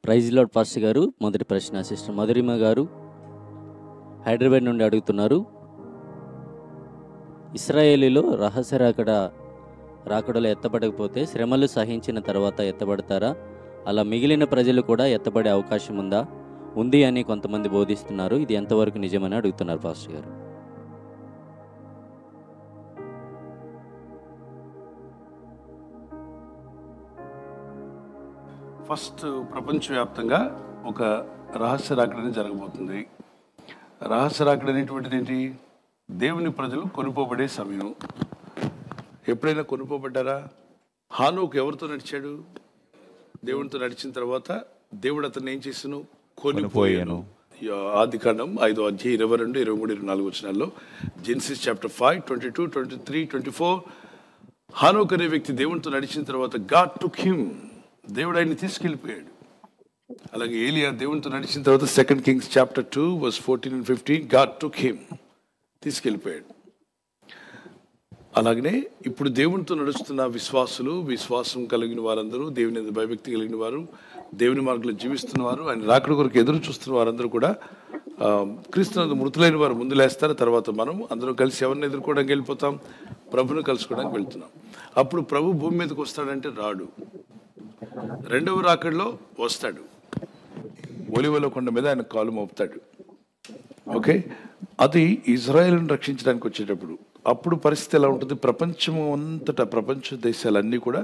Praise lord pastor గారు. మొదటి ప్రశ్న సిస్టర్ మధురిమ గారు హైదరాబాద్ నుండి అడుగుతున్నారు. ఇశ్రాయేలీలో రహస్య రాకడలో ఎత్తబడకపోతే శ్రమలు సహించిన తర్వాత ఎత్తబడతారా? అలా మిగిలిన ప్రజలు కూడా ఎత్తబడే అవకాశం ఉందా? ఉంది అని కొంతమంది బోధిస్తున్నారు. ఇది ఎంతవరకు నిజమని అడుగుతున్నారు పాస్టర్ గారు. ఫస్ట్ ప్రపంచవ్యాప్తంగా ఒక రహస్య రాకడ జరగబోతుంది. రహస్య రాకడ అనేటువంటిది ఏంటి? దేవుని ప్రజలు కొనుక్కోబడే సమయం. ఎప్పుడైనా కొనుక్కోబడ్డారా? హానోకు ఎవరితో నడిచాడు? దేవునితో నడిచిన తర్వాత దేవుడు అతన్ని ఏం చేసాను? కొనిపోయాను. ఆదికాండం 5:22-23-24 జెనసిస్ చాప్టర్ 5, 22, 23, 24. హానోకు అనే వ్యక్తి దేవునితో నడిచిన తర్వాత గాడ్ టుక్ హిమ్, దేవుడు ఆయన్ని తీసుకెళ్ళిపోయాడు. అలాగే ఏలియా దేవునితో నడిచిన తర్వాత 2 Kings chapter 2 verse 14 and 15 God took him, తీసుకెళ్ళిపోయాడు. అలాగనే ఇప్పుడు దేవునితో నడుస్తున్న విశ్వాసులు, విశ్వాసం కలిగిన వారందరూ, దేవుని మీద భయభక్తి కలిగిన వారు, దేవుని మార్గంలో జీవిస్తున్న వారు, ఆయన రాకడ కొరకు ఎదురు చూస్తున్న వారందరూ కూడా క్రీస్తునందు మృతులైన వారు ముందు లేస్తారు. తర్వాత మనం అందరం కలిసి ఎవరిని ఎదుర్కోవడానికి వెళ్ళిపోతాం? ప్రభును కలుసుకోవడానికి వెళ్తున్నాం. అప్పుడు ప్రభు భూమి మీదకి వస్తాడంటే రాడు. రెండవ రాకడలో వస్తాడు. ఒలివల కొండ మీద ఆయన కాలు మోపుతాడు. ఓకే, అది ఇజ్రాయెల్ను రక్షించడానికి వచ్చేటప్పుడు. అప్పుడు పరిస్థితి ఎలా ఉంటుంది? ప్రపంచం అంతటా, ప్రపంచ దేశాలన్నీ కూడా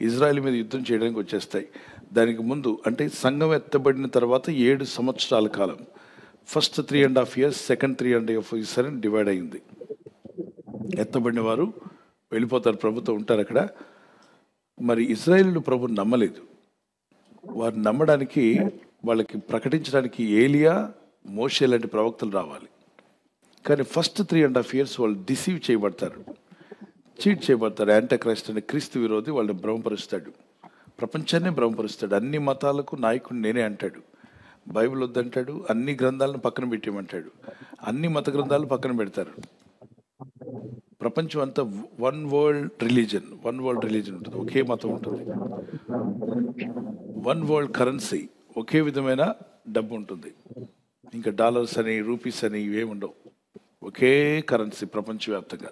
ఇజ్రాయెల్ మీద యుద్ధం చేయడానికి వచ్చేస్తాయి. దానికి ముందు అంటే సంఘం ఎత్తబడిన తర్వాత 7 సంవత్సరాల కాలం, ఫస్ట్ 3.5 years, సెకండ్ 3.5 years అని డివైడ్ అయింది. ఎత్తబడిన వారు వెళ్ళిపోతారు, ప్రభుత్వం ఉంటారు అక్కడ. మరి ఇజ్రాయేలు ప్రభుని నమ్మలేదు. వారు నమ్మడానికి, వాళ్ళకి ప్రకటించడానికి ఏలియా, మోషే లాంటి ప్రవక్తలు రావాలి. కానీ ఫస్ట్ 3.5 years వాళ్ళు డిసీవ్ చేయబడతారు, చీట్ చేయబడతారు. యాంటీక్రైస్ట్ అనే క్రీస్తు విరోధి వాళ్ళని భ్రమపరుస్తాడు, ప్రపంచాన్ని భ్రమపరుస్తాడు. అన్ని మతాలకు నాయకుడు నేనే అంటాడు, బైబిల్ వద్దంటాడు, అన్ని గ్రంథాలను పక్కన పెట్టేయమంటాడు. అన్ని మత గ్రంథాలు పక్కన పెడతారు. ప్రపంచం అంతా వన్ వరల్డ్ రిలీజన్ ఉంటుంది, ఒకే మతం ఉంటుంది. వన్ వరల్డ్ కరెన్సీ, ఒకే విధమైన డబ్బు ఉంటుంది. ఇంకా డాలర్స్ అని, రూపీస్ అని ఇవేమి ఉండవు. ఒకే కరెన్సీ ప్రపంచవ్యాప్తంగా.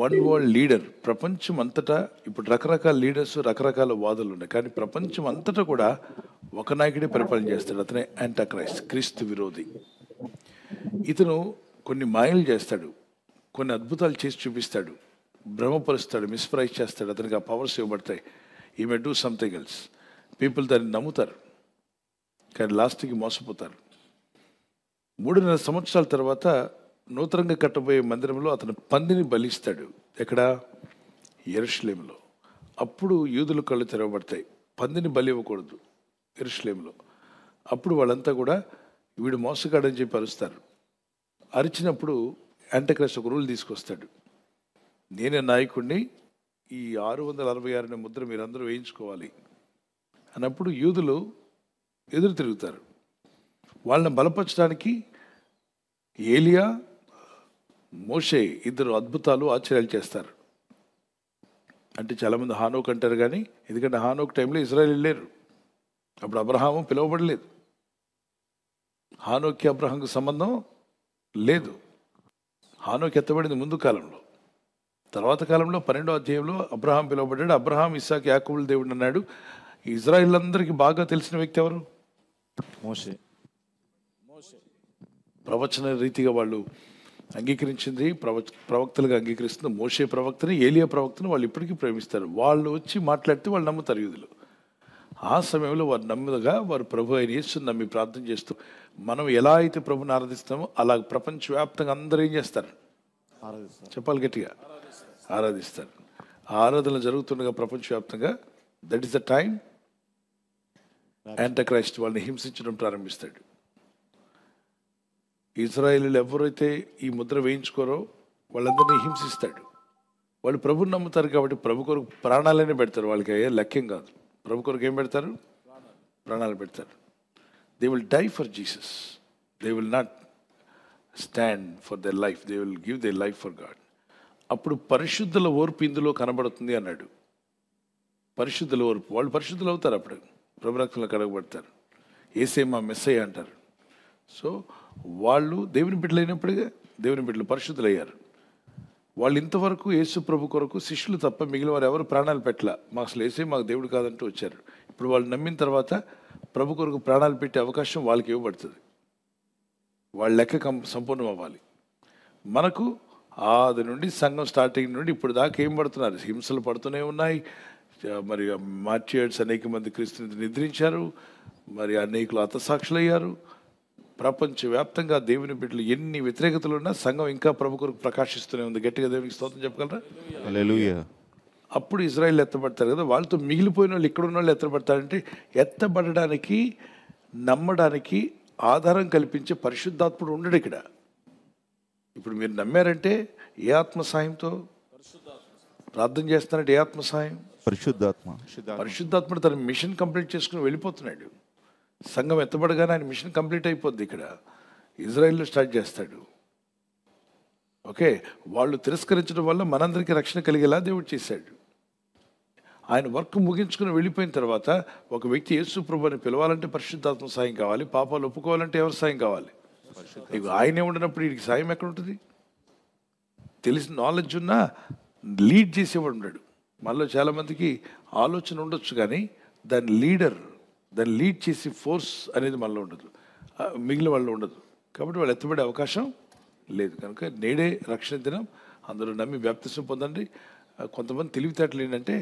వన్ వరల్డ్ లీడర్ ప్రపంచం అంతటా. ఇప్పుడు రకరకాల లీడర్స్, రకరకాల వాదులు ఉన్నాయి, కానీ ప్రపంచం అంతటా కూడా ఒక నాయకుడే పరిపాలన చేస్తాడు. అతనే యాంటీక్రైస్ట్, క్రీస్తు విరోధి. ఇతను కొన్ని మాయలు చేస్తాడు, కొన్ని అద్భుతాలు చేసి చూపిస్తాడు, భ్రమపరుస్తాడు, మిస్ప్రైజ్ చేస్తాడు. అతనికి ఆ పవర్స్ ఇవ్వబడతాయి. ఈ మే డూ సంథింగ్ ఎల్స్. పీపుల్ దాన్ని నమ్ముతారు, కానీ లాస్ట్కి మోసపోతారు. 3.5 సంవత్సరాల తర్వాత నూతనంగా కట్టబోయే మందిరంలో అతను పందిని బలిస్తాడు. ఎక్కడ? యెరూషలేములో. అప్పుడు యూదుల కళ్ళు తెరవబడతాయి. పందిని బలి ఇవ్వకూడదు యెరూషలేములో. అప్పుడు వాళ్ళంతా కూడా వీడు మోసగాడని చెప్పి అరుస్తారు. అరిచినప్పుడు యాంటీక్రైస్ట్ ఒక రూల్ తీసుకొస్తాడు. నేనే నాయకుడిని, ఈ 666 ముద్ర మీరందరూ వేయించుకోవాలి అన్నప్పుడు యూదులు ఎదురు తిరుగుతారు. వాళ్ళని బలపరచడానికి ఏలియా, మోషే ఇద్దరు అద్భుతాలు, ఆశ్చర్యాలు చేస్తారు. అంటే చాలామంది హానోక్ అంటారు, కానీ ఎందుకంటే హానోక్ టైంలో ఇజ్రాయేల్ లేరు. అప్పుడు అబ్రహాము పిలువబడలేదు. హానోక్కి అబ్రహాంకు సంబంధం లేదు. హానోక్ ఎత్తబడింది ముందు కాలంలో. తర్వాత కాలంలో 12వ అధ్యాయంలో అబ్రహాం పిలువబడ్డాడు. అబ్రహాం, ఇస్సాకు, యాకోబుల దేవుడు అన్నాడు. ఇజ్రాయిల్ అందరికీ బాగా తెలిసిన వ్యక్తి ఎవరు? మోషే. ప్రవచన రీతిగా వాళ్ళు అంగీకరించింది, ప్రవక్తలుగా అంగీకరిస్తుంది మోషే ప్రవక్తని, ఏలియా ప్రవక్తని వాళ్ళు ఇప్పటికీ ప్రేమిస్తారు. వాళ్ళు వచ్చి మాట్లాడితే వాళ్ళు నమ్ముతారు యూదులు. ఆ సమయంలో వారు నమ్మగా వారు ప్రభు అయిన యేసుని నమ్మి ప్రార్థన చేస్తూ, మనం ఎలా అయితే ప్రభుని ఆరాధిస్తామో అలా ప్రపంచవ్యాప్తంగా అందరూ ఏం చేస్తారు? చెప్పాలి గట్టిగా, ఆరాధిస్తారు. ఆ ఆరాధన జరుగుతుండగా ప్రపంచవ్యాప్తంగా, that is the time Antichrist వాళ్ళని హింసించడం ప్రారంభిస్తాడు. ఇజ్రాయేలీలు ఎవరైతే ఈ ముద్ర వేయించుకోరో వాళ్ళందరినీ హింసిస్తాడు. వాళ్ళు ప్రభుని నమ్ముతారు కాబట్టి ప్రభు కొరకు ప్రాణాలనే పెడతారు. వాళ్ళకి అయ్యే లక్ష్యం కాదు. ప్రభు కొరకు ఏం పెడతారు? ప్రాణాలు పెడతారు. They will die for Jesus. They will not stand for their life, they will give they life for God. అప్పుడు పరిశుద్ధుల ఓర్పు ఇందులో కనబడుతుంది అన్నాడు. పరిశుద్ధుల ఓర్పు, వాళ్ళు పరిశుద్ధులు అవుతారు. అప్పుడు ప్రభు రక్తంలో కడగబడతారు. యేసే మా మెస్సయ్య అంటారు. సో వాళ్ళు దేవుని బిడ్డలైనప్పుడుగా దేవుని బిడ్డలు పరిశుద్ధులయ్యారు. వాళ్ళు ఇంతవరకు యేసు ప్రభు కొరకు శిష్యులు తప్ప మిగిలిన వారు ఎవరు ప్రాణాలు పెట్టలే. మాకు అసలు యేసే మాకు దేవుడు కాదంటూ వచ్చారు. ఇప్పుడు వాళ్ళు నమ్మిన తర్వాత ప్రభు కొరకు ప్రాణాలు పెట్టే అవకాశం వాళ్ళకి ఇవ్వబడుతుంది. వాళ్ళ లెక్క సంపూర్ణం అవ్వాలి. మనకు అది నుండి సంఘం స్టార్టింగ్ నుండి ఇప్పుడు దాకా ఏం పడుతున్నారు? హింసలు పడుతూనే ఉన్నాయి. మరి మార్టియర్స్ అనేక మంది క్రీస్తుని నిద్రించారు. మరి అనేకులు హతసాక్షులయ్యారు. ప్రపంచవ్యాప్తంగా దేవుని బిడ్డలు ఎన్ని వ్యతిరేకతలు ఉన్నా సంఘం ఇంకా ప్రభు కొరకు ప్రకాశిస్తూనే ఉంది. గట్టిగా దేవునికి స్తోత్రం చెప్పగలరా? హల్లెలూయా. అప్పుడు ఇజ్రాయిల్ ఎత్తబడతారు కదా. వాళ్ళతో మిగిలిపోయిన వాళ్ళు ఇక్కడ ఉన్న వాళ్ళు ఎత్తబడతారంటే ఎత్తబడడానికి నమ్మడానికి ఆధారం కల్పించే పరిశుద్ధాత్ముడు ఉండడు ఇక్కడ. ఇప్పుడు మీరు నమ్మారంటే ఏ ఆత్మ సాయంతో ప్రార్థన చేస్తున్నారంటే ఏ ఆత్మ సాయం? పరిశుద్ధాత్ముడు తన మిషన్ కంప్లీట్ చేసుకుని వెళ్ళిపోతున్నాడు. సంఘం ఎత్తబడగానే ఆయన మిషన్ కంప్లీట్ అయిపోద్ది. ఇక్కడ ఇజ్రాయిల్లో స్టార్ట్ చేస్తాడు. ఓకే, వాళ్ళు తిరస్కరించడం వల్ల మనందరికీ రక్షణ కలిగేలా దేవుడు చేశాడు. ఆయన వర్క్ ముగించుకుని వెళ్ళిపోయిన తర్వాత ఒక వ్యక్తి యేసు ప్రభు అని పిలవాలంటే పరిశుద్ధాత్మ సాయం కావాలి. పాపాలు ఒప్పుకోవాలంటే ఎవరి సాయం కావాలి? ఆయనే ఉండినప్పుడు వీడికి సాయం ఎక్కడ ఉంటుంది? తెలిసిన నాలెడ్జ్ ఉన్నా లీడ్ చేసేవాడు ఉన్నాడు. మనలో చాలామందికి ఆలోచన ఉండొచ్చు, కానీ దాని లీడ్ చేసి ఫోర్స్ అనేది మనలో ఉండదు, మిగిలిన వాళ్ళు ఉండదు. కాబట్టి వాళ్ళు ఎత్తబడే అవకాశం లేదు. కనుక నేడే రక్షణ దినం. అందరూ నమ్మి బాప్తిసం పొందండి. కొంతమంది తెలివితేటలు ఏంటంటే,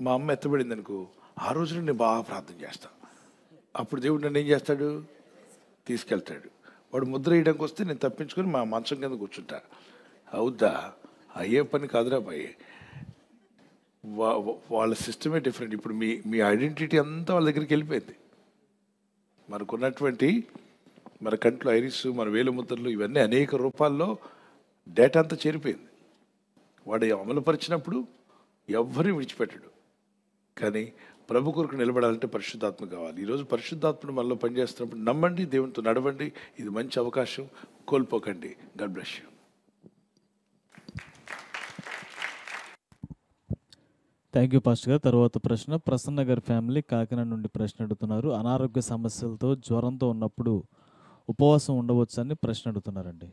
మా అమ్మ ఎత్తబడింది అనుకో, ఆ రోజున నేను బాగా ప్రార్థన చేస్తాను. అప్పుడు దేవుడు నన్ను ఏం చేస్తాడు? తీసుకెళ్తాడు. వాడు ముద్ర వేయడానికి వస్తే నేను తప్పించుకొని మా మంచం కింద కూర్చుంటా. అవుద్దా? అయ్యే పని కాదురా బాయ్. వాళ్ళ సిస్టమే డిఫరెంట్. ఇప్పుడు మీ ఐడెంటిటీ అంతా వాళ్ళ దగ్గరికి వెళ్ళిపోయింది. మనకున్నటువంటి మన కంట్లో ఐరిస్, మన వేలు ముద్రలు, ఇవన్నీ అనేక రూపాల్లో డేటా అంతా చేరిపోయింది. వాడు అమలుపరిచినప్పుడు ఎవ్వరిని విడిచిపెట్టడు. కానీ ప్రభు కొరకు నిలబడాలంటే పరిశుద్ధాత్మ కావాలి. ఈరోజు పరిశుద్ధాత్మను మనలో పనిచేస్తున్నప్పుడు నమ్మండి, దేవునితో నడవండి. ఇది మంచి అవకాశం, కోల్పోకండి. God bless you. Thank you pastor garu. తర్వాత ప్రశ్న, ప్రసన్న గారి ఫ్యామిలీ కాకినాడ నుండి ప్రశ్న అడుగుతున్నారు. అనారోగ్య సమస్యలతో జ్వరంతో ఉన్నప్పుడు ఉపవాసం ఉండవచ్చని ప్రశ్న అడుగుతున్నారండి.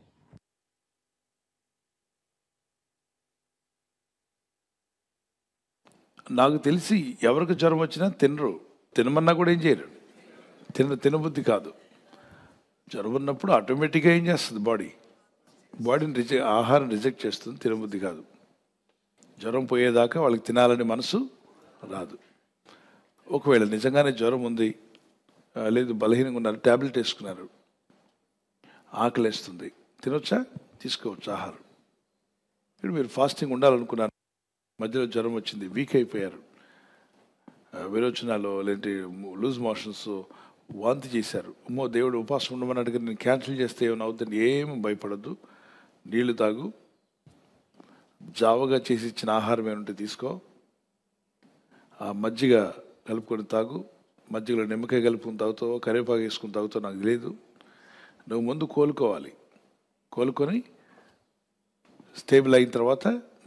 నాకు తెలిసి ఎవరికి జ్వరం వచ్చినా తినరు. తినమన్నా కూడా ఏం చేయరు. తినబుద్ధి కాదు. జ్వరం ఉన్నప్పుడు ఆటోమేటిక్గా ఏం చేస్తుంది? బాడీని ఆహారం రిజెక్ట్ చేస్తుంది. తినబుద్ధి కాదు. జ్వరం పోయేదాకా వాళ్ళకి తినాలని మనసు రాదు. ఒకవేళ నిజంగానే జ్వరం ఉంది, లేదు బలహీనంగా ఉన్నారు, ట్యాబ్లెట్ వేసుకున్నారు, ఆకలి వేస్తుంది, తినొచ్చా? తీసుకోవచ్చు ఆహారం. ఇప్పుడు మీరు ఫాస్టింగ్ ఉండాలనుకున్నారు, మధ్యలో జ్వరం వచ్చింది, వీక్ అయిపోయారు, విరోచనాలు లేదంటే లూజ్ మోషన్స్, వాంతి చేశారు, అమ్మో దేవుడు ఉపవాసం ఉండమన్నట్టుగా నేను క్యాన్సిల్ చేస్తే ఏమైనా అవుతుంది? ఏమి భయపడద్దు. నీళ్లు తాగు, జావగా చేసి ఇచ్చిన ఆహారం ఏమంటే తీసుకో, ఆ మజ్జిగ కలుపుకొని తాగు. మజ్జిగలో నిమ్మకాయ కలుపుకొని తాగుతావో కరివేపాకు వేసుకుని తాగుతావు నాకు లేదు. నువ్వు ముందు కోలుకొని స్టేబుల్ అయిన తర్వాత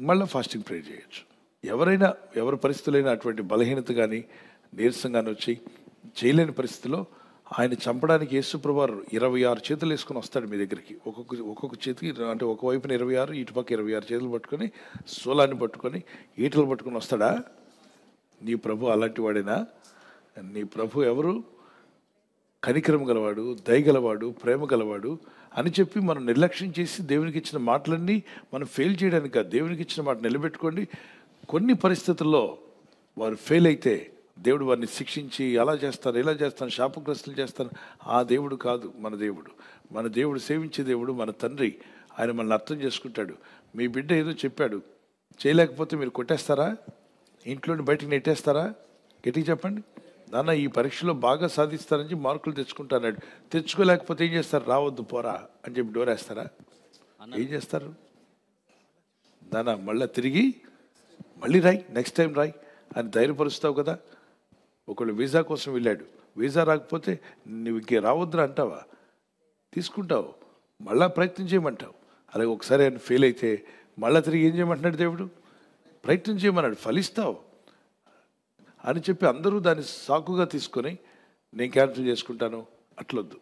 మళ్ళీ ఫాస్టింగ్ ప్రే చేయొచ్చు. ఎవరి పరిస్థితులైనా అటువంటి బలహీనత కానీ నీరసంగానే వచ్చి చేయలేని పరిస్థితిలో ఆయన చంపడానికి యేసుప్రభువారు 26 చేతులు వేసుకొని వస్తాడు మీ దగ్గరికి. ఒక్కొక్క చేతికి అంటే ఒకవైపున 26, ఇటుపక్క 26 చేతులు పట్టుకొని, సోలాన్ని పట్టుకొని, ఈటలు పట్టుకొని వస్తాడా? నీ ప్రభు అలాంటి వాడేనా? నీ ప్రభు ఎవరు? కనికరం గలవాడు, దయగలవాడు, ప్రేమ గలవాడు అని చెప్పి మనం నిర్లక్ష్యం చేసి దేవునికి ఇచ్చిన మాటలన్నీ మనం ఫెయిల్ చేయడానికి కాదు. దేవునికి ఇచ్చిన మాట నిలబెట్టుకోండి. కొన్ని పరిస్థితుల్లో వారు ఫెయిల్ అయితే దేవుడు వారిని శిక్షించి అలా చేస్తాను, ఇలా చేస్తాను, శాపగ్రస్తులు చేస్తాను. ఆ దేవుడు కాదు మన దేవుడు సేవించే దేవుడు, మన తండ్రి. ఆయన మనల్ని అర్థం చేసుకుంటాడు. మీ బిడ్డ ఏదో చెప్పాడు, చేయలేకపోతే మీరు కొట్టేస్తారా? ఇంట్లోని బయటికి నెట్టేస్తారా? గట్టిగా చెప్పండి. నాన్న ఈ పరీక్షలో బాగా సాధిస్తారని మార్కులు తెచ్చుకుంటాడు. తెచ్చుకోలేకపోతే ఏం చేస్తారు? రావద్దు పోరా అని చెప్పి డోర్ వేస్తారా? ఏం చేస్తారు? నాన్న మళ్ళీ రాయి, నెక్స్ట్ టైం రాయి అని ధైర్యపరుస్తావు కదా. ఒకళ్ళు వీసా కోసం వెళ్ళాడు, వీసా రాకపోతే నువ్వు ఇంకే రావద్దురా అంటావా? తీసుకుంటావు, మళ్ళా ప్రయత్నం చేయమంటావు. అలాగే ఒకసారి ఆయన ఫెయిల్ అయితే మళ్ళీ తిరిగి ఏం చేయమంటున్నాడు దేవుడు? ప్రయత్నం చేయమన్నాడు, ఫలిస్తావు. అని చెప్పి అందరూ దాన్ని సాకుగా తీసుకొని నేను క్యాన్సిల్ చేసుకుంటాను అట్లొద్దు.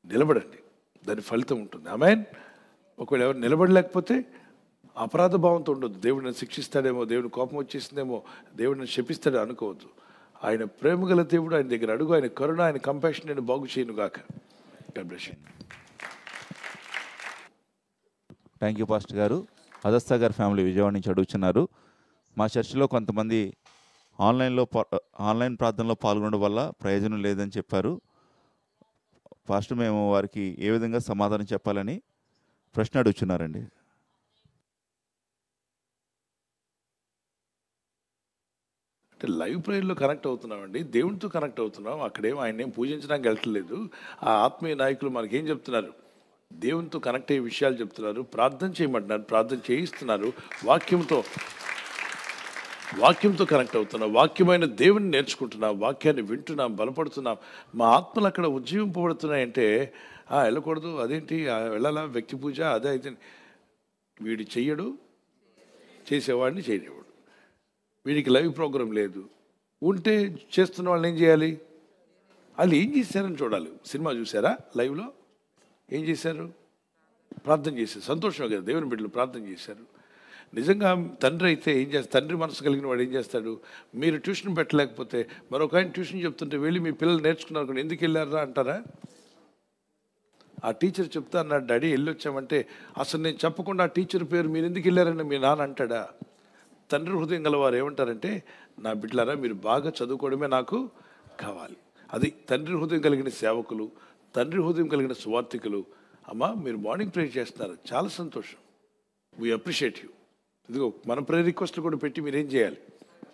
నిలబడండి, దాని ఫలితం ఉంటుంది. ఆమేన్. ఒకవేళ ఎవరు నిలబడలేకపోతే అపరాధ భావంతో ఉండొద్దు. దేవుడు నన్ను శిక్షిస్తాడేమో, దేవుని కోపం వచ్చేసిందేమో, దేవుడు నన్ను శపిస్తాడు అనుకోవద్దు. ఆయన ప్రేమగల దేవుడు, ఆయన దగ్గర అడుగు, ఆయన కరుణ, ఆయన కంపాషన్ నేను బాగు చేయను గాక. God bless you. Thank you pastor గారు. అదస్తా గారి ఫ్యామిలీ విజయవాడ నుంచి అడుగుతున్నారు, మా చర్చిలో కొంతమంది ఆన్లైన్ ప్రార్థనలో పాల్గొనడం వల్ల ప్రయోజనం లేదని చెప్పారు. పాస్టర్ మేము వారికి ఏ విధంగా సమాధానం చెప్పాలని ప్రశ్న అడుగుతున్నారండి. అంటే లైవ్ ప్రేయర్లో కనెక్ట్ అవుతున్నామండి, దేవునితో కనెక్ట్ అవుతున్నాం. అక్కడేమో ఆయన ఏం పూజించడానికి వెళ్ళట్లేదు. ఆ ఆత్మీయ నాయకులు మనకేం చెప్తున్నారు? దేవునితో కనెక్ట్ అయ్యే విషయాలు చెప్తున్నారు, ప్రార్థన చేయమంటున్నారు, ప్రార్థన చేయిస్తున్నారు. వాక్యంతో కనెక్ట్ అవుతున్నాం, వాక్యమైన దేవుని నేర్చుకుంటున్నాం, వాక్యాన్ని వింటున్నాం, బలపడుతున్నాం. మా ఆత్మలు అక్కడ ఉజ్జీవింపబడుతున్నాయంటే వెళ్ళకూడదు, అదేంటి వెళ్ళాలా, వ్యక్తి పూజ అదే అయితే. వీడు చెయ్యడు, చేసేవాడిని చేయనివాడు. వీడికి లైవ్ ప్రోగ్రాం లేదు, ఉంటే చేస్తున్న వాళ్ళని ఏం చేయాలి? వాళ్ళు ఏం చేశారని చూడాలి. సినిమా చూసారా? లైవ్లో ఏం చేశారు? ప్రార్థన చేశారు. సంతోషమే కదా, దేవుని బిడ్డలు ప్రార్థన చేశారు. నిజంగా తండ్రి అయితే ఏం చేస్తాడు? తండ్రి మనసు కలిగిన వాడు ఏం చేస్తాడు? మీరు ట్యూషన్ పెట్టలేకపోతే మరొక ఆయన ట్యూషన్ చెప్తుంటే వెళ్ళి మీ పిల్లలు నేర్చుకున్నారు ఎందుకు వెళ్ళారా అంటారా? ఆ టీచర్ చెప్తా అన్నాడు, డాడీ వెళ్ళొచ్చామంటే అసలు నేను చెప్పకుండా ఆ టీచర్ పేరు మీరు ఎందుకు వెళ్ళారని మీ నాన్న అంటాడా? తండ్రి హృదయం గలవారు ఏమంటారంటే, నా బిడ్డలారా మీరు బాగా చదువుకోవడమే నాకు కావాలి. అది తండ్రి హృదయం కలిగిన సేవకులు, తండ్రి హృదయం కలిగిన సువార్థికులు. అమ్మా మీరు మార్నింగ్ ప్రేయర్ చేస్తున్నారు, చాలా సంతోషం, వీ అప్రిషియేట్ యూ. ఇదిగో మన ప్రేయర్ రిక్వెస్ట్లు కూడా పెట్టి మీరేం చేయాలి?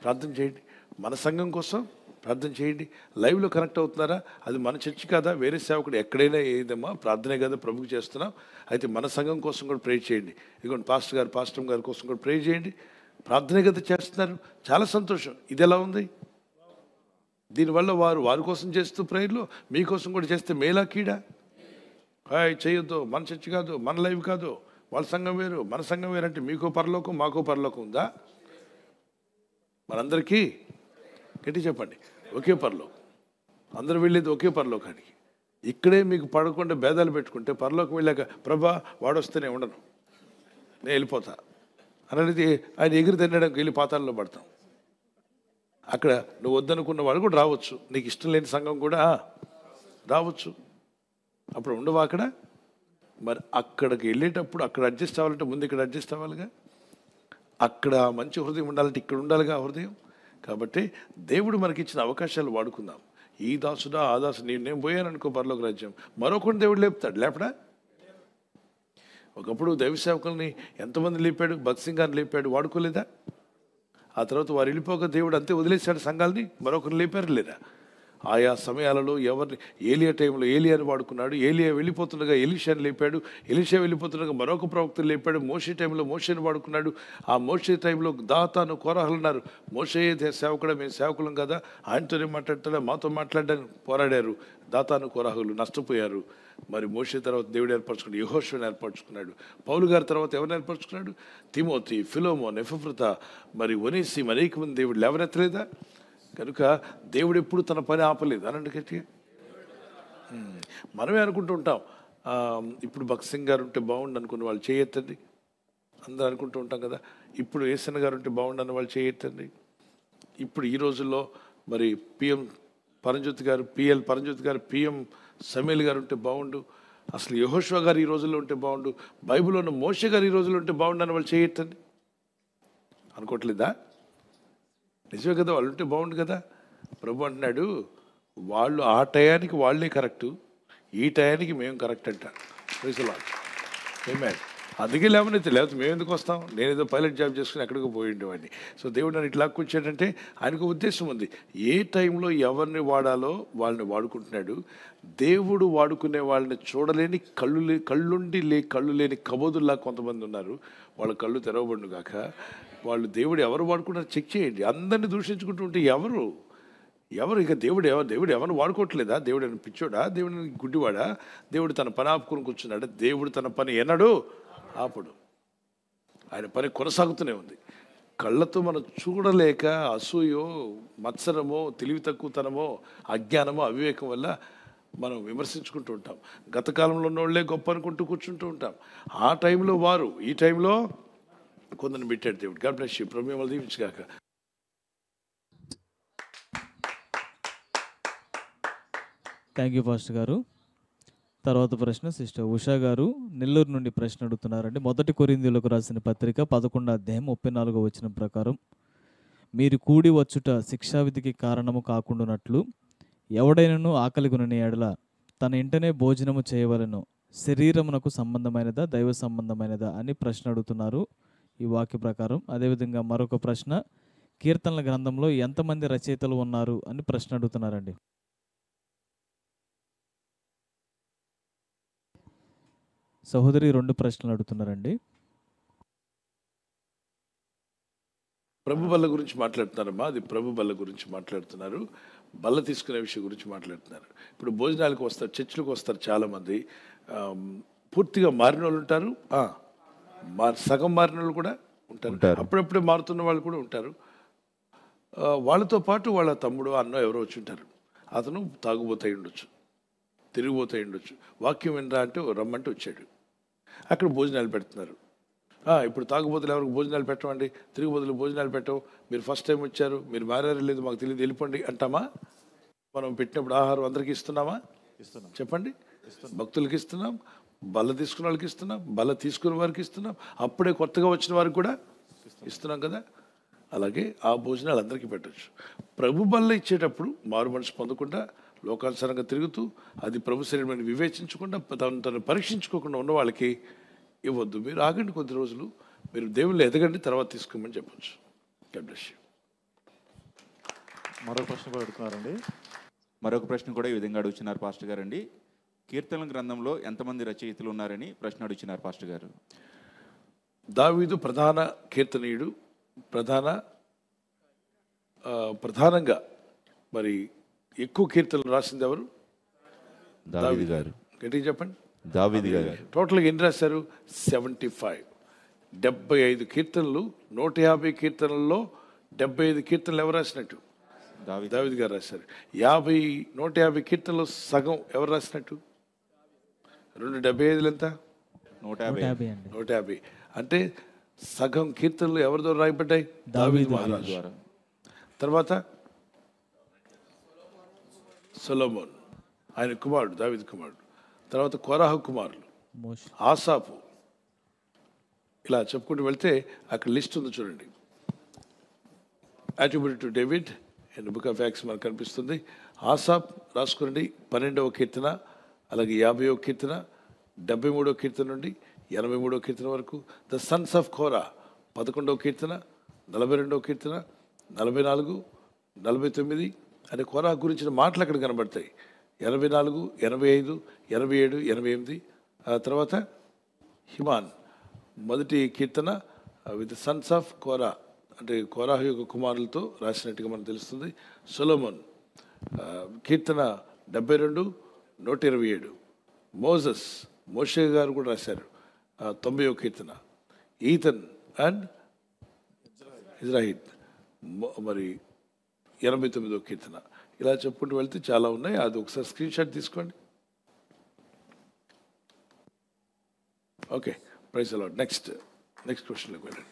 ప్రార్థన చేయండి. మన సంఘం కోసం ప్రార్థన చేయండి. లైవ్లో కనెక్ట్ అవుతున్నారా? అది మన చర్చి కాదా, వేరే సేవకుడు ఎక్కడైనా ఏదమ్మా ప్రార్థనే కదా ప్రభుకి చేస్తున్నాం. అయితే మన సంఘం కోసం కూడా ప్రేయర్ చేయండి. ఇదిగోండి పాస్టర్ గారి కోసం కూడా ప్రేయర్ చేయండి. ప్రార్థనే కదా చేస్తున్నారు, చాలా సంతోషం. ఇది ఎలా ఉంది? దీనివల్ల వారి కోసం చేస్తూ ప్రేయర్లో మీకోసం కూడా చేస్తే మేలా కీడా? చేయొద్దు, మన చర్చి కాదు, మన లైవ్ కాదు, వాళ్ళ సంఘం వేరు, మన సంఘం వేరు అంటే మీకో పరలోకం మాకో పరలోకం ఉందా? మనందరికీ గట్టి చెప్పండి, ఒకే పరలోకం. అందరూ వెళ్ళేది ఒకే పరలోకానికి. ఇక్కడే మీకు పడకుండా భేదాలు పెట్టుకుంటే పరలోకం వెళ్ళాక ప్రభా వాడొస్తేనే ఉండను, నేను వెళ్ళిపోతా అనేది ఆయన ఎగిరి తినడానికి వెళ్ళి పాతాల్లో పడతాం. అక్కడ నువ్వు వద్దనుకున్న వాడు కూడా రావచ్చు, నీకు ఇష్టం లేని సంఘం కూడా రావచ్చు. అప్పుడు ఉండవా అక్కడ? మరి అక్కడికి వెళ్ళేటప్పుడు అక్కడ అడ్జస్ట్ అవ్వాలంటే ముందు ఇక్కడ అడ్జస్ట్ అవ్వాలిగా. అక్కడ మంచి హృదయం ఉండాలంటే ఇక్కడ ఉండాలిగా హృదయం. కాబట్టి దేవుడు మనకి ఇచ్చిన అవకాశాలు వాడుకుందాం. ఈ దాసుడా ఆ దాసు, నేను పోయాను అనుకో పరలోక రాజ్యం, మరొకటి దేవుడు లేపుతాడు, లేపడా? ఒకప్పుడు దైవ సేవకుల్ని ఎంతమంది లేపాడు? భక్త్ సింగ్ గారిని లేపాడు, వాడుకోలేదా? ఆ తర్వాత వారు వెళ్ళిపోక దేవుడు అంతే వదిలేశాడు సంఘాలని, మరొకరిని లేపారు లేదా? ఆయా సమయాలలో ఎవరిని, ఏలియా టైంలో ఏలియాని వాడుకున్నాడు, ఏలియా వెళ్ళిపోతుండగా ఎలీషాని లేపాడు, ఎలీషా వెళ్ళిపోతుండగా మరొక ప్రవక్తను లేపాడు, మోషే టైంలో మోషేని వాడుకున్నాడు. ఆ మోషే టైంలో దాతాను కోరహలు ఉన్నారు, మోషే సేవకుడా, మేము సేవకులం కదా, ఆయనతోనే మాట్లాడతాడా, మాతో మాట్లాడడానికి పోరాడారు. దాతాను కోరహలు నష్టపోయారు. మరి మోషే తర్వాత దేవుడు ఏర్పరచుకున్నాడు, యెహోషువని ఏర్పరచుకున్నాడు. పౌలు గారి తర్వాత ఎవరిని ఏర్పరచుకున్నాడు? తిమోతి, ఫిలోమోన్, ఎపఫ్రత, మరి ఒనేసిము, అనేక మంది దేవుడు లేవనెత్తలేదా? కనుక దేవుడు ఎప్పుడు తన పని ఆపలేదు అనండి గట్టిగా. మనమే అనుకుంటూ ఉంటాం, ఇప్పుడు భక్త్ సింగ్ గారు ఉంటే బాగుండు అనుకున్న వాళ్ళు చేయొద్దండి. అందరూ అనుకుంటూ ఉంటాం కదా, ఇప్పుడు ఏసన్ గారు ఉంటే బాగుండు అన్న వాళ్ళు చేయొద్దండి. ఇప్పుడు ఈ రోజుల్లో మరి పిఎల్ పరంజ్యోతి గారు, పిఎం సమీల్ గారు ఉంటే బాగుండు, అసలు యెహోషువ గారు ఈ రోజుల్లో ఉంటే బాగుండు, బైబిల్లో ఉన్న మోషే గారు ఈ రోజుల్లో ఉంటే బాగుండు అని వాళ్ళు చేయొద్దండి అనుకోవట్లేదా? నిజమే కదా, వాళ్ళు ఉంటే బాగుండు కదా. ప్రభు అంటున్నాడు, వాళ్ళు ఆ టయానికి వాళ్ళే కరెక్టు, ఈ టయానికి మేము కరెక్ట్ అంటారు. అందుకే లేకపోతే మేము ఎందుకు వస్తాం? నేనేదో పైలట్ జాబ్ చేసుకుని ఎక్కడికో పోయి ఉండేవాడిని. సో దేవుడు నన్ను ఇట్లా కూర్చాడంటే ఆయనకు ఉద్దేశం ఉంది. ఏ టైంలో ఎవరిని వాడాలో వాళ్ళని వాడుకుంటున్నాడు. దేవుడు వాడుకునే వాళ్ళని చూడలేని కళ్ళు లేని కబోదుల్లా కొంతమంది ఉన్నారు. వాళ్ళ కళ్ళు తెరవబడును గాక. వాళ్ళు దేవుడు ఎవరు వాడుకుంటారో చెక్ చేయండి. అందరినీ దూషించుకుంటూ ఉంటే ఎవరు ఇక దేవుడు ఎవరిని వాడుకోవట్లేదా? దేవుడు అని పిచ్చోడా? దేవుడిని గుడ్డివాడా? దేవుడు తన పని ఆపుకొని కూర్చున్నాడా? దేవుడు తన పని ఎన్నడూ ఆపడు. ఆయన పని కొనసాగుతూనే ఉంది. కళ్ళతో మనం చూడలేక అసూయో, మత్సరమో, తెలివి తక్కువతనమో, అజ్ఞానమో, అవివేకం వల్ల మనం విమర్శించుకుంటూ ఉంటాం. గత కాలంలో ఉన్నోళ్ళే గొప్ప అనుకుంటూ కూర్చుంటూ ఉంటాం. ఆ టైంలో వారు, ఈ టైంలో కొందరిని పెట్టాడు దేవుడు. God bless you. ప్రభు మిమ్మల్ని దీవించుగాక. Thank you pastor garu. తర్వాత ప్రశ్న సిస్టర్ ఉషా గారు నెల్లూరు నుండి ప్రశ్న అడుగుతున్నారండి. 1 కొరింథీయులకు రాసిన పత్రిక 11వ అధ్యాయం 34వ వచనం ప్రకారం, మీరు కూడి వచ్చుట శిక్షావిధికి కారణము కాకుండానట్లు ఎవడైనను ఆకలిగొనని ఎడల తన ఇంటనే భోజనము చేయవలెను, శరీరమునకు సంబంధమైనదా దైవ సంబంధమైనదా అని ప్రశ్న అడుగుతున్నారు ఈ వాక్య ప్రకారం. అదేవిధంగా మరొక ప్రశ్న, కీర్తనల గ్రంథంలో ఎంతమంది రచయితలు ఉన్నారు అని ప్రశ్న అడుగుతున్నారండి. సహోదరి 2 ప్రశ్నలు అడుగుతున్నారండి. ప్రభు బల్ల గురించి మాట్లాడుతున్నారమ్మా. అది ప్రభు బల్ల గురించి మాట్లాడుతున్నారు. బల్ల తీసుకునే విషయం గురించి మాట్లాడుతున్నారు. ఇప్పుడు భోజనాలకు వస్తారు, చర్చిలకు వస్తారు చాలామంది. పూర్తిగా మారిన వాళ్ళు ఉంటారు, సగం మారిన వాళ్ళు కూడా ఉంటారు, అప్పుడప్పుడే మారుతున్న వాళ్ళు కూడా ఉంటారు. వాళ్ళతో పాటు వాళ్ళ తమ్ముడు అన్న ఎవరో వచ్చి ఉంటారు. అతను తాగుబోతాయి ఉండొచ్చు, తిరిగిపోతాయి ఉండొచ్చు. వాక్యం వినరా అంటే రమ్మంటే వచ్చాడు. అక్కడ భోజనాలు పెడుతున్నారు. ఇప్పుడు తాగుబోతులు ఎవరికి భోజనాలు పెట్టమండి, తిరిగిపోతులు భోజనాలు పెట్టవు, మీరు ఫస్ట్ టైం వచ్చారు, మీరు మారారు లేదు మాకు తెలియదు, వెళ్ళిపోండి అంటామా? మనం పెట్టినప్పుడు ఆహారం అందరికీ ఇస్తున్నామా? ఇస్తున్నాం. చెప్పండి. భక్తులకి ఇస్తున్నాం, బల్ల తీసుకున్న వాళ్ళకి ఇస్తున్నాం, బల్ల తీసుకున్న వారికి ఇస్తున్నాం, అప్పుడే కొత్తగా వచ్చిన వారికి కూడా ఇస్తున్నాం కదా. అలాగే ఆ భోజనాలు అందరికీ పెట్టచ్చు. ప్రభు బల్ల ఇచ్చేటప్పుడు మారు మనసు పొందకుండా లోకానుసారంగా తిరుగుతూ అది ప్రభు శరీరమని వివేచించకుండా తను పరీక్షించుకోకుండా ఉన్న వాళ్ళకి ఇవ్వద్దు. మీరు ఆగండి కొద్ది రోజులు, మీరు దేవుళ్ళు ఎదగండి, తర్వాత తీసుకోమని చెప్పచ్చు. God bless you. మరొక ప్రశ్న కూడా అడుగుతున్నారండి. మరొక ప్రశ్న కూడా ఈ విధంగా అడుగుతున్నారు పాస్టర్ గారు అండి. కీర్తనల గ్రంథంలో ఎంతమంది రచయితలు ఉన్నారని ప్రశ్న అడుగుతున్నారు పాస్టర్ గారు. దావీదు ప్రధాన కీర్తనీయుడు, ప్రధానంగా మరి ఎక్కువ కీర్తనలు రాసింది ఎవరు? దావీదు గారు. గట్టిగా చెప్పండి. దావీదు గారు. టోటల్గా ఎన్ని రాశారు? 75. 75 కీర్తనలు. 150 కీర్తనల్లో 75 కీర్తనలు ఎవరు రాసినట్టు? దావీదు గారు రాశారు. 150 కీర్తనలు సగం ఎవరు రాసినట్టు? 275 ఎంత? 150. అంటే సగం కీర్తనలు ఎవరి ద్వారా రాయబడ్డాయి? దావీదు మహారాజు. తర్వాత సొలొమోన్, ఆయన కుమారుడు, దావీదు కుమారుడు. తర్వాత కోరాహు కుమారులు, ఆసాపు. ఇలా చెప్పుకుంటూ వెళ్తే అక్కడ లిస్ట్ ఉంది చూడండి. Attributed to David and book of acts మనకు కనిపిస్తుంది. ఆసాప్ రాసుకోండి 12వ కీర్తన, అలాగే 50వ కీర్తన, 73వ కీర్తన నుండి 83వ కీర్తన వరకు. ద సన్స్ ఆఫ్ కోరా 11వ కీర్తన, 42వ కీర్తన, 44, 49 అంటే కోరా గురించిన మాటలు అక్కడ కనబడతాయి. 84, 85, 87, 88. ఆ తర్వాత హిమాన్ మొదటి కీర్తన విత్ సన్స్ ఆఫ్ కోరా అంటే కోరాహు యొక్క కుమారులతో రాసినట్టుగా మనకు తెలుస్తుంది. సొలొమోన్ కీర్తన 72, 127. మోషే గారు కూడా రాశారు 90వ కీర్తన. ఈతన్ అండ్ ఇజ్రాయిల్ మరి 89వ కీర్తన. ఇలా చెప్పుకుంటూ వెళ్తే చాలా ఉన్నాయి. అది ఒకసారి స్క్రీన్ షాట్ తీసుకోండి. Okay, praise the Lord. Next క్వశ్చన్లోకి వెళ్ళండి.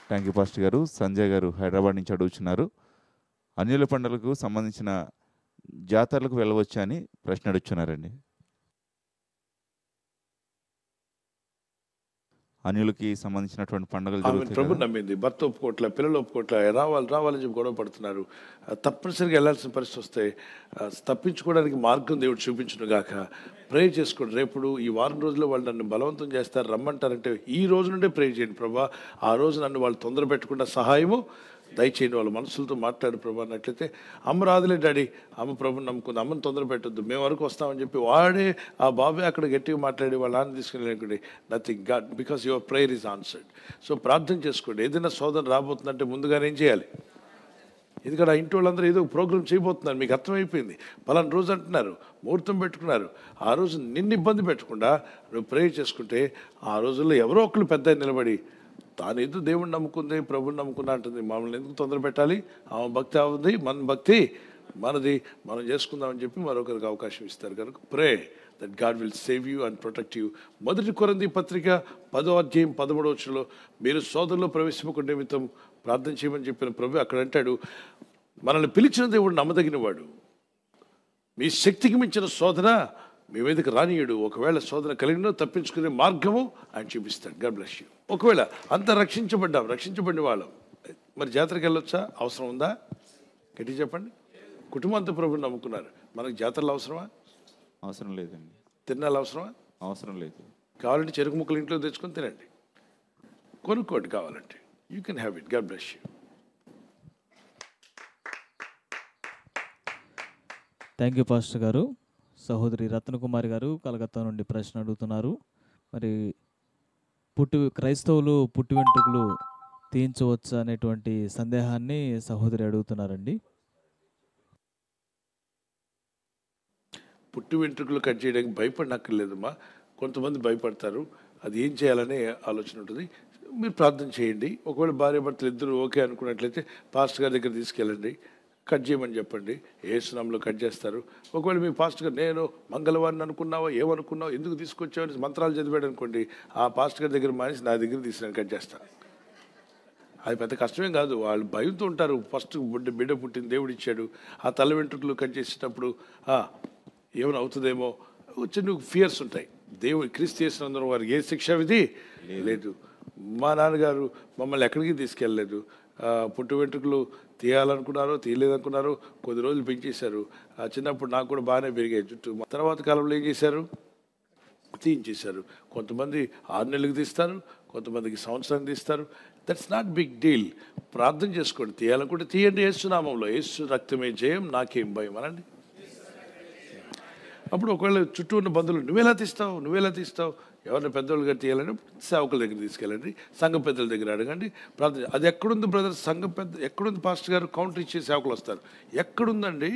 థ్యాంక్ యూ పాస్టర్ గారు. సంజయ్ గారు హైదరాబాద్ నుంచి అడుగుతున్నారు. అన్యుల పండుగలకు సంబంధించిన జాతరలకు వెళ్ళవచ్చా అని ప్రశ్న అడుగుతున్నారండి. అన్యులకి సంబంధించినటువంటి పండుగలు ప్రభు నమ్మింది, భర్త ఒప్పుకోట్ల, పిల్లలు ఒప్పుకోట్ల, రావాలని చెప్పి గొడవ పడుతున్నారు. తప్పనిసరిగా వెళ్ళాల్సిన పరిస్థితి వస్తే తప్పించుకోవడానికి మార్గం దేవుడు చూపించును గాక. ప్రే చేసుకోండి. రేపుడు ఈ వారం రోజుల్లో వాళ్ళు నన్ను బలవంతం చేస్తారు, రమ్మంటారంటే ఈ రోజు నుండే ప్రే చేయండి. ప్రభా ఆ రోజు నన్ను వాళ్ళు తొందర పెట్టకుండా సహాయము దయచేయండి. వాళ్ళ మనసులతో మాట్లాడు ప్రభా అన్నట్లయితే, అమ్మ రాదులే డాడీ, అమ్మ ప్రభుని నమ్ముకుంది, అమ్మని తొందర పెట్టొద్దు, మేము వరకు వస్తామని చెప్పి వాడే ఆ బాబే అక్కడ గట్టిగా మాట్లాడి వాళ్ళ నాన్న తీసుకుని nothing God because your prayer is answered. So ప్రార్థన చేసుకోండి. ఏదైనా శోధన రాబోతుందంటే ముందుగానే ఏం చేయాలి? ఎందుకంటే ఆ ఇంటి వాళ్ళందరూ ఏదో ప్రోగ్రామ్ చేయబోతున్నారు, మీకు అర్థమైపోయింది. పలానా రోజు అంటున్నారు, ముహూర్తం పెట్టుకున్నారు. ఆ రోజు నిన్ను ఇబ్బంది పెట్టకుండా నువ్వు ప్రేయర్ చేసుకుంటే ఆ రోజుల్లో ఎవరో ఒకళ్ళు పెద్ద నిలబడి తానేదో దేవుడిని నమ్ముకుంది, ప్రభుని నమ్ముకున్నా అంటుంది. మమ్మల్ని ఎందుకు తొందర పెట్టాలి? ఆమె భక్తి అవుంది, మన భక్తి మనది, మనం చేసుకుందామని చెప్పి మరొకరికి అవకాశం ఇస్తారు. కనుక pray that God will save you and protect you. 1 కొరింథీ పత్రిక 10వ అధ్యాయం 13వ వచనంలో మీరు సోదరులో ప్రవేశింపకుండా నిమిత్తం ప్రార్థన చేయమని చెప్పిన ప్రభు అక్కడ అంటాడు, మనల్ని పిలిచిన దేవుడు నమ్మదగినవాడు, మీ శక్తికి మించిన శోధన మీ మీదకి రానియడు, ఒకవేళ శోధన కలిగినా తప్పించుకునే మార్గము ఆయన చూపిస్తాడు. God bless you. ఒకవేళ అంతా రక్షించబడిన వాళ్ళం, మరి జాతరకి వెళ్ళొచ్చా? అవసరం ఉందా? గట్టి చెప్పండి. కుటుంబం అంతా ప్రభుని నమ్ముకున్నారు, మనకు జాతరలు అవసరమా? అవసరం లేదండి. తిరణాలు అవసరమా? అవసరం లేదు. కావాలంటే చెరుకు ముక్కలు ఇంట్లో తెచ్చుకొని తినండి, కొనుక్కోండి కావాలంటే. You can have it. God bless you. Thank you pastor గారు. సహోదరి రత్నకుమారి గారు కలకత్తా నుండి ప్రశ్న అడుగుతున్నారు. మరి క్రైస్తవులు పుట్టి వెంట్రుకలు తీయించవచ్చు అనేటువంటి సందేహాన్ని సహోదరి అడుగుతున్నారండి. పుట్టి వెంట్రుకలు కట్ చేయడానికి భయపడనక్కర్లేదమ్మా. కొంతమంది భయపడతారు, అది ఏం చేయాలనే ఆలోచన ఉంటుంది. మీరు ప్రార్థన చేయండి. ఒకవేళ భార్య భర్తలు ఇద్దరు ఓకే అనుకున్నట్లయితే పాస్టర్ గారి దగ్గర తీసుకెళ్ళండి, కట్ చేయమని చెప్పండి, యేసు నామములో కట్ చేస్తారు. ఒకవేళ మీ పాస్టర్ గారు నేను మంగళవారిని అనుకున్నావా, ఏమనుకున్నావు, ఎందుకు తీసుకొచ్చావని మంత్రాలు చదివాడు అనుకోండి, ఆ పాస్టర్ గారి దగ్గర మానేసి నా దగ్గర తీసుకుని కట్ చేస్తాను. అది పెద్ద కష్టమేం కాదు. వాళ్ళు భయంతో ఉంటారు. ఫస్ట్ బిడ్డ పుట్టింది దేవుడు ఇచ్చాడు, ఆ తల వెంట్రుకలు కట్ చేసేటప్పుడు ఏమైనా అవుతుందేమో చిన్న ఫియర్స్ ఉంటాయి. దేవుడు క్రీస్తు యేసునందు వారికి ఏ శిక్ష విధి లేదు. మా నాన్నగారు మమ్మల్ని ఎక్కడికి తీసుకెళ్ళలేదు. పుట్టు వెంట్రుకలు తీయాలనుకున్నారో తీయలేదనుకున్నారో కొద్ది రోజులు పెంచేశారు. చిన్నప్పుడు నాకు కూడా బాగానే పెరిగాయి జుట్టు. తర్వాత కాలంలో ఏం చేశారు? తీయించేశారు. కొంతమంది 6 నెలలకు తీస్తారు, కొంతమందికి సంవత్సరానికి తీస్తారు. That's not big deal. ప్రార్థన చేసుకోండి. తీయాలనుకుంటే తీయండి యేసు నామములో. యేసు రక్తమే జయం, నాకేం భయం అనండి. అప్పుడు ఒకవేళ చుట్టూ ఉన్న బంధువులు నువ్వెలా తీస్తావు, ఎవరిని పెద్దవాళ్ళు గారు తీయాలని సేవకుల దగ్గర తీసుకెళ్ళండి, సంఘ పెద్దల దగ్గర అడగండి, ప్రార్థన. అది ఎక్కడుంది బ్రదర్? సంఘ పెద్ద ఎక్కడుంది? పాస్టర్ గారు కౌంటర్ ఇచ్చే సేవకులు వస్తారు. ఎక్కడుందండి